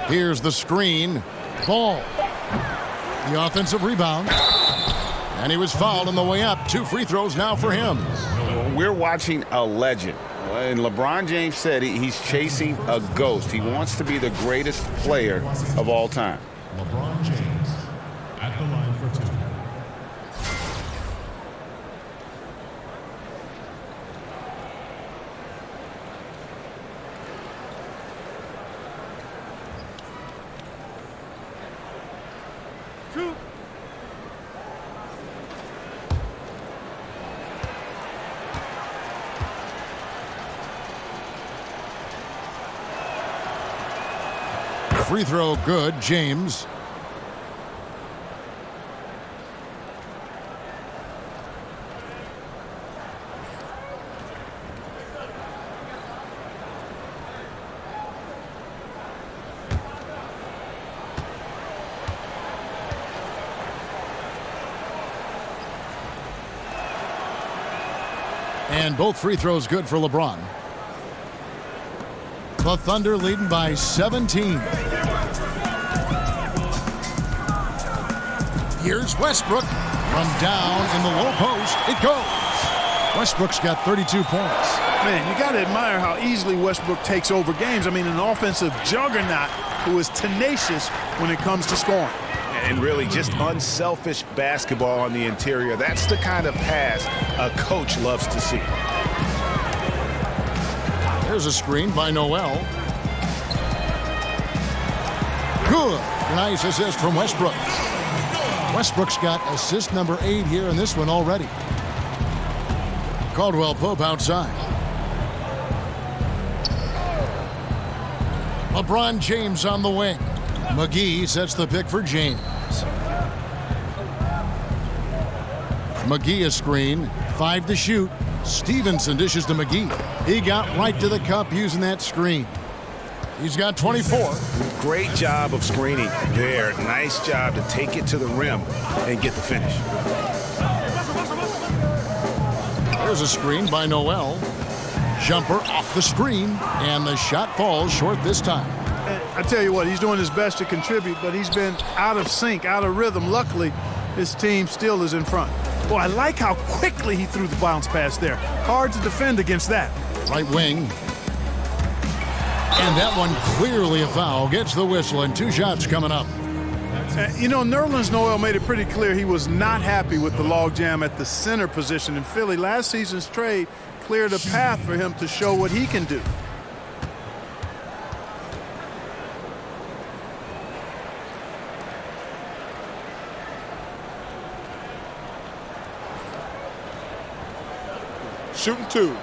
Here's the screen. Ball. The offensive rebound. And he was fouled on the way up. 2 free throws now for him. We're watching a legend. and LeBron James said he's chasing a ghost. He wants to be the greatest player of all time. LeBron James at the line for 2. Free throw good, James. And both free throws good for LeBron. The Thunder leading by 17. Here's Westbrook from down in the low post. It goes. Westbrook's got 32 points. Man, you got to admire how easily Westbrook takes over games. I mean, an offensive juggernaut who is tenacious when it comes to scoring. And really just unselfish basketball on the interior. That's the kind of pass a coach loves to see. There's a screen by Noel. Good. Nice assist from Westbrook. Westbrook's got assist number 8 here in this one already. Caldwell Pope outside. LeBron James on the wing. McGee sets the pick for James. McGee a screen. 5 to shoot. Stevenson dishes to McGee. He got right to the cup using that screen. He's got 24. Great job of screening there. Nice job to take it to the rim and get the finish. There's a screen by Noel. Jumper off the screen, and the shot falls short this time. I tell you what, he's doing his best to contribute, but he's been out of sync, out of rhythm. Luckily, his team still is in front. Boy, I like how quickly he threw the bounce pass there. Hard to defend against that. Right wing. And that one clearly a foul. Gets the whistle, and 2 shots coming up. You know, Nerlens Noel made it pretty clear he was not happy with the logjam at the center position in Philly. Last season's trade cleared a path for him to show what he can do. Shooting 2.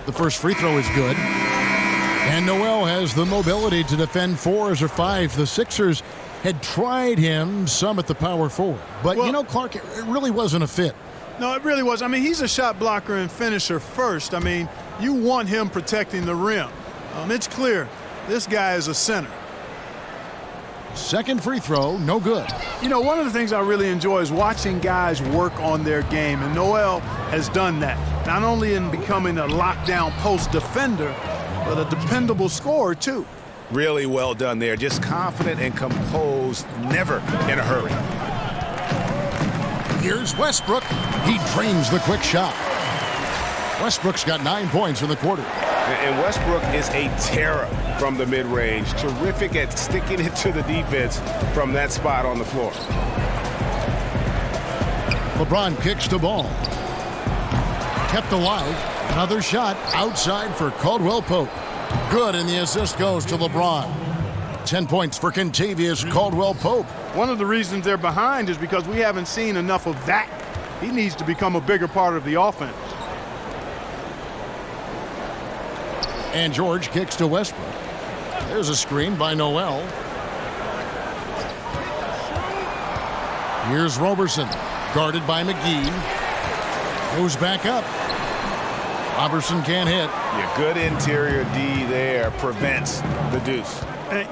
The first free throw is good. And Noel has the mobility to defend 4s or 5s. The Sixers had tried him some at the power forward. But, well, you know, Clark, it really wasn't a fit. No, it really was. I mean, he's a shot blocker and finisher first. I mean, you want him protecting the rim. It's clear this guy is a center. Second free throw, no good. You know, one of the things I really enjoy is watching guys work on their game, and Noel has done that. Not only in becoming a lockdown post defender, but a dependable scorer, too. Really well done there. Just confident and composed, never in a hurry. Here's Westbrook. He drains the quick shot. Westbrook's got 9 points in the quarter. And Westbrook is a terror from the mid-range. Terrific at sticking it to the defense from that spot on the floor. LeBron kicks the ball. Kept alive. Another shot outside for Caldwell Pope. Good, and the assist goes to LeBron. 10 points for Kentavious Caldwell Pope. One of the reasons they're behind is because we haven't seen enough of that. He needs to become a bigger part of the offense. And George kicks to Westbrook. There's a screen by Noel. Here's Roberson, guarded by McGee. Goes back up. Roberson can't hit. Yeah, good interior D there. Prevents the deuce.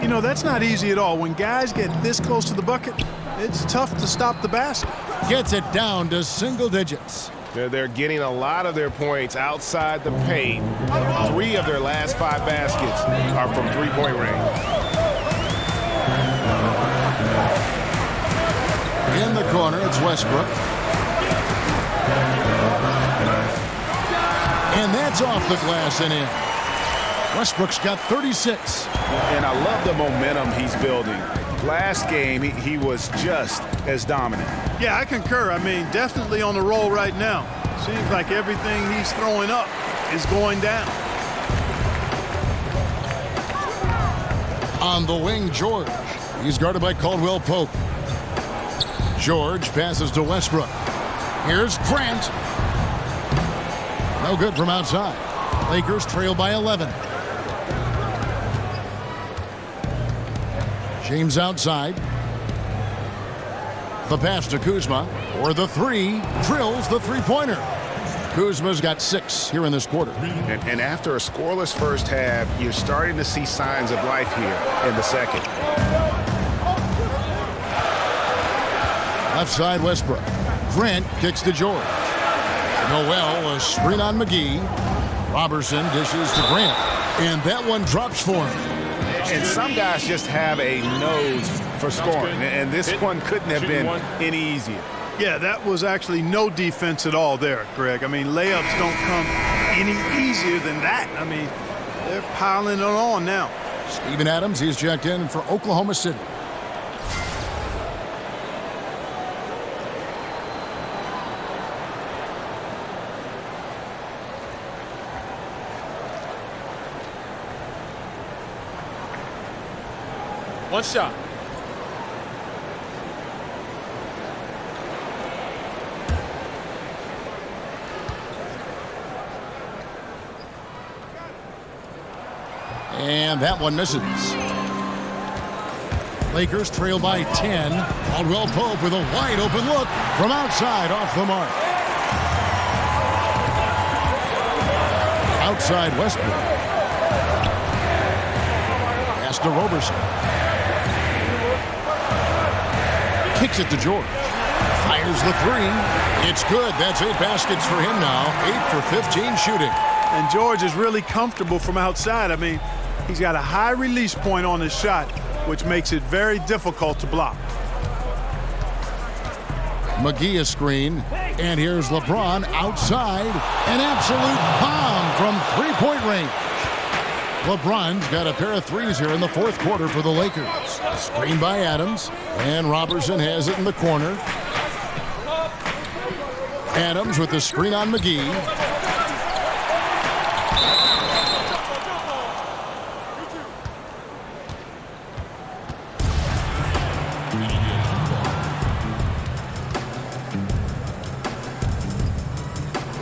You know, that's not easy at all. When guys get this close to the bucket, it's tough to stop the basket. Gets it down to single digits. They're getting a lot of their points outside the paint. 3 of their last 5 baskets are from three-point range. In the corner, it's Westbrook. And that's off the glass and in. Westbrook's got 36. And I love the momentum he's building. Last game, he was just as dominant. Yeah, I concur. I mean, definitely on the roll right now. Seems like everything he's throwing up is going down. On the wing, George. He's guarded by Caldwell Pope. George passes to Westbrook. Here's Grant. No good from outside. Lakers trail by 11. James outside. The pass to Kuzma. Or the three. Drills the three-pointer. Kuzma's got 6 here in this quarter. And after a scoreless first half, you're starting to see signs of life here in the second. Left side, Westbrook. Grant kicks to George. Noel, a screen on McGee. Robertson dishes to Grant. And that one drops for him. And some guys just have a nose for scoring. And this one couldn't have been any easier. Yeah, that was actually no defense at all there, Greg. I mean, layups don't come any easier than that. I mean, they're piling it on now. Steven Adams, he's checked in for Oklahoma City. One shot. And that one misses. Lakers trail by 10. Caldwell Pope with a wide open look from outside off the mark. Outside Westbrook. Pass to Robertson. Kicks it to George. Fires the three. It's good. That's 8 baskets for him now. 8 for 15 shooting. And George is really comfortable from outside. I mean, he's got a high release point on his shot, which makes it very difficult to block. McGee a screen. And here's LeBron outside. An absolute bomb from three-point range. LeBron's got a pair of threes here in the fourth quarter for the Lakers. Screen by Adams. And Robertson has it in the corner. Adams with the screen on McGee.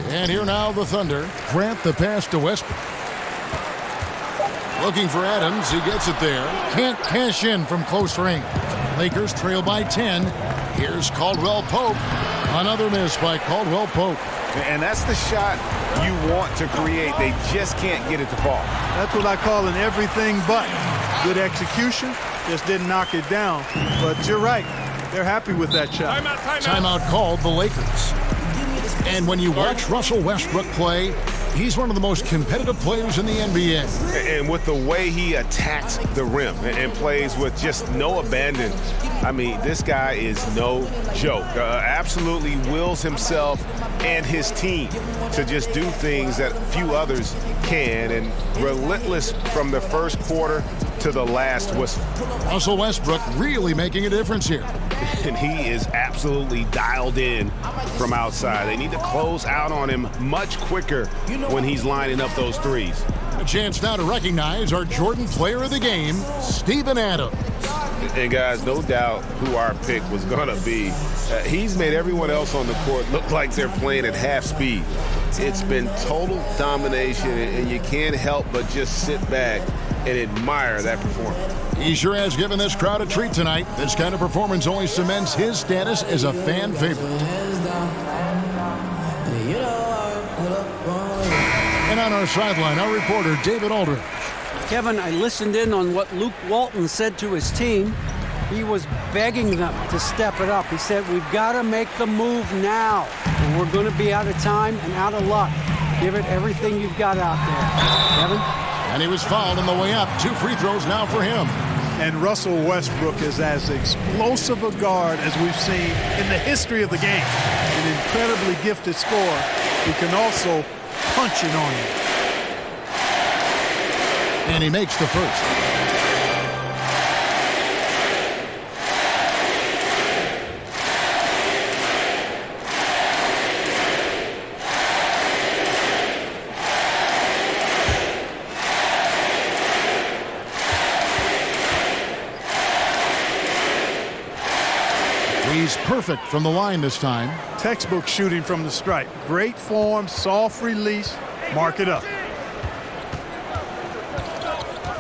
And here now the Thunder. Grant the pass to Westbrook. Looking for Adams. He gets it there. Can't cash in from close range. Lakers trail by 10. Here's Caldwell Pope. Another miss by Caldwell Pope. And that's the shot you want to create. They just can't get it to fall. That's what I call an everything but. Good execution. Just didn't knock it down. But you're right. They're happy with that shot. Timeout called the Lakers. And when you watch Russell Westbrook play, he's one of the most competitive players in the NBA. And with the way he attacks the rim and plays with just no abandon, I mean, this guy is no joke. Absolutely wills himself and his team to just do things that few others can, and relentless from the first quarter to the last whistle. Russell Westbrook really making a difference here. And he is absolutely dialed in from outside. They need to close out on him much quicker when he's lining up those threes. A chance now to recognize our Jordan Player of the Game, Steven Adams. And guys, no doubt who our pick was going to be. He's made everyone else on the court look like they're playing at half speed. It's been total domination, and you can't help but just sit back and admire that performance. He sure has given this crowd a treat tonight. This kind of performance only cements his status as a fan favorite. And on our sideline, our reporter, David Aldridge. Kevin, I listened in on what Luke Walton said to his team. He was begging them to step it up. He said, we've got to make the move now, or we're going to be out of time and out of luck. Give it everything you've got out there. Kevin? And he was fouled on the way up. 2 free throws now for him. And Russell Westbrook is as explosive explosive a guard as we've seen in the history of the game. An incredibly gifted scorer who can also punch it on you. And he makes the first. He's perfect from the line this time. Textbook shooting from the stripe. Great form, soft release. Mark it up.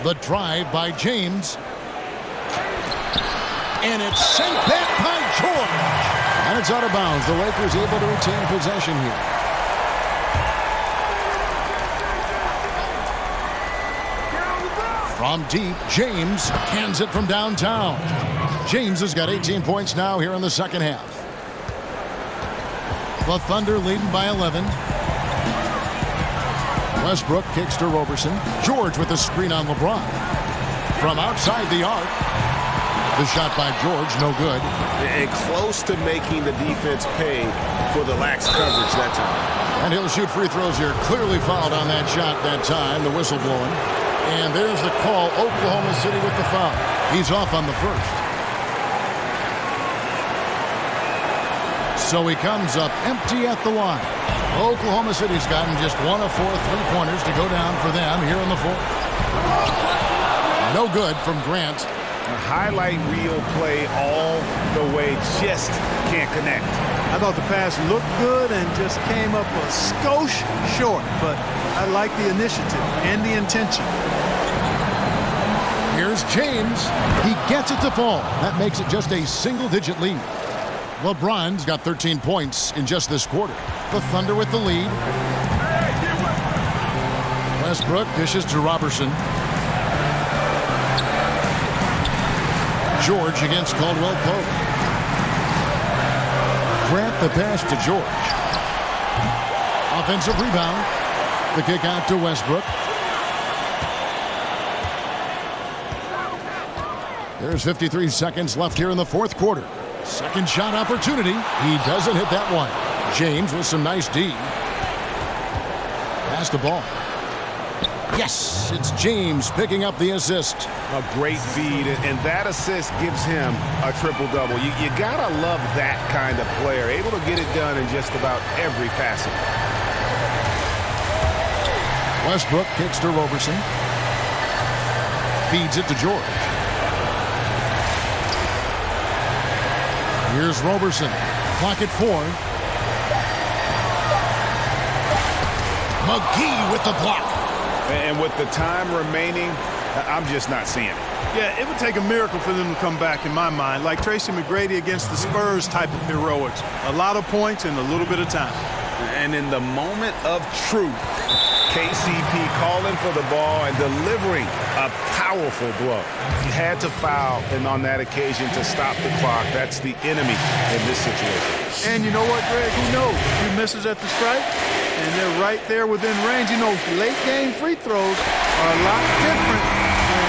The drive by James. And it's sent back by George. And it's out of bounds. The Lakers able to retain possession here. From deep, James cans it from downtown. James has got 18 points now here in the second half. The Thunder leading by 11. Westbrook kicks to Roberson. George with the screen on LeBron. From outside the arc. The shot by George, no good. And close to making the defense pay for the lax coverage that time. And he'll shoot free throws here. Clearly fouled on that shot that time. The whistle blowing. And there's the call. Oklahoma City with the foul. He's off on the first. So he comes up empty at the line. Oklahoma City's gotten just 1 of 4 3-pointers to go down for them here in the fourth. No good from Grant. A highlight reel play all the way, just can't connect. I thought the pass looked good and just came up a skosh short, but I like the initiative and the intention. Here's James. He gets it to fall. That makes it just a single-digit lead. LeBron's got 13 points in just this quarter. The Thunder with the lead. Westbrook dishes to Roberson. George against Caldwell Pope. Grant the pass to George. Offensive rebound. The kick out to Westbrook. There's 53 seconds left here in the fourth quarter. Second shot opportunity. He doesn't hit that one. James with some nice D. Pass the ball. Yes, it's James picking up the assist. A great feed, and that assist gives him a triple-double. You gotta love that kind of player, able to get it done in just about every facet. Westbrook kicks to Roberson. Feeds it to George. Here's Roberson. Clock at 4. McGee with the block. And with the time remaining, I'm just not seeing it. Yeah, it would take a miracle for them to come back in my mind, like Tracy McGrady against the Spurs type of heroics. A lot of points in a little bit of time. And in the moment of truth, KCP calling for the ball and delivering a powerful blow. He had to foul, and on that occasion to stop the clock. That's the enemy in this situation. And you know what, Greg? Who knows? He misses at the stripe, and they're right there within range. You know, late-game free throws are a lot different than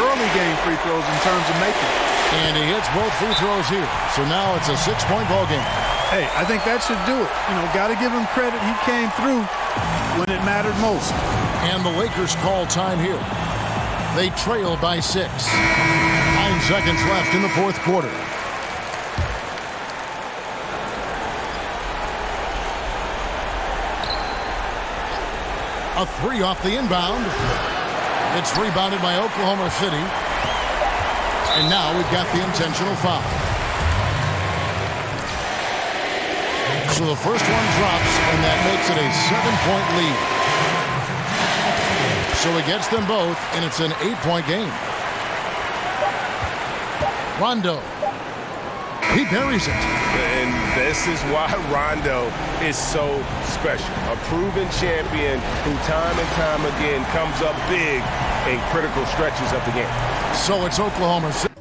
early-game free throws in terms of making. And he hits both free throws here. So now it's a 6-point ball game. Hey, I think that should do it. You know, got to give him credit. He came through when it mattered most. And the Lakers call time here. They trail by 6. 9 seconds left in the fourth quarter. A 3 off the inbound. It's rebounded by Oklahoma City. And now we've got the intentional foul. So the first one drops, and that makes it a 7-point lead. So he gets them both, and it's an 8-point game. Rondo. He buries it. And this is why Rondo is so special. A proven champion who time and time again comes up big in critical stretches of the game. So it's Oklahoma City.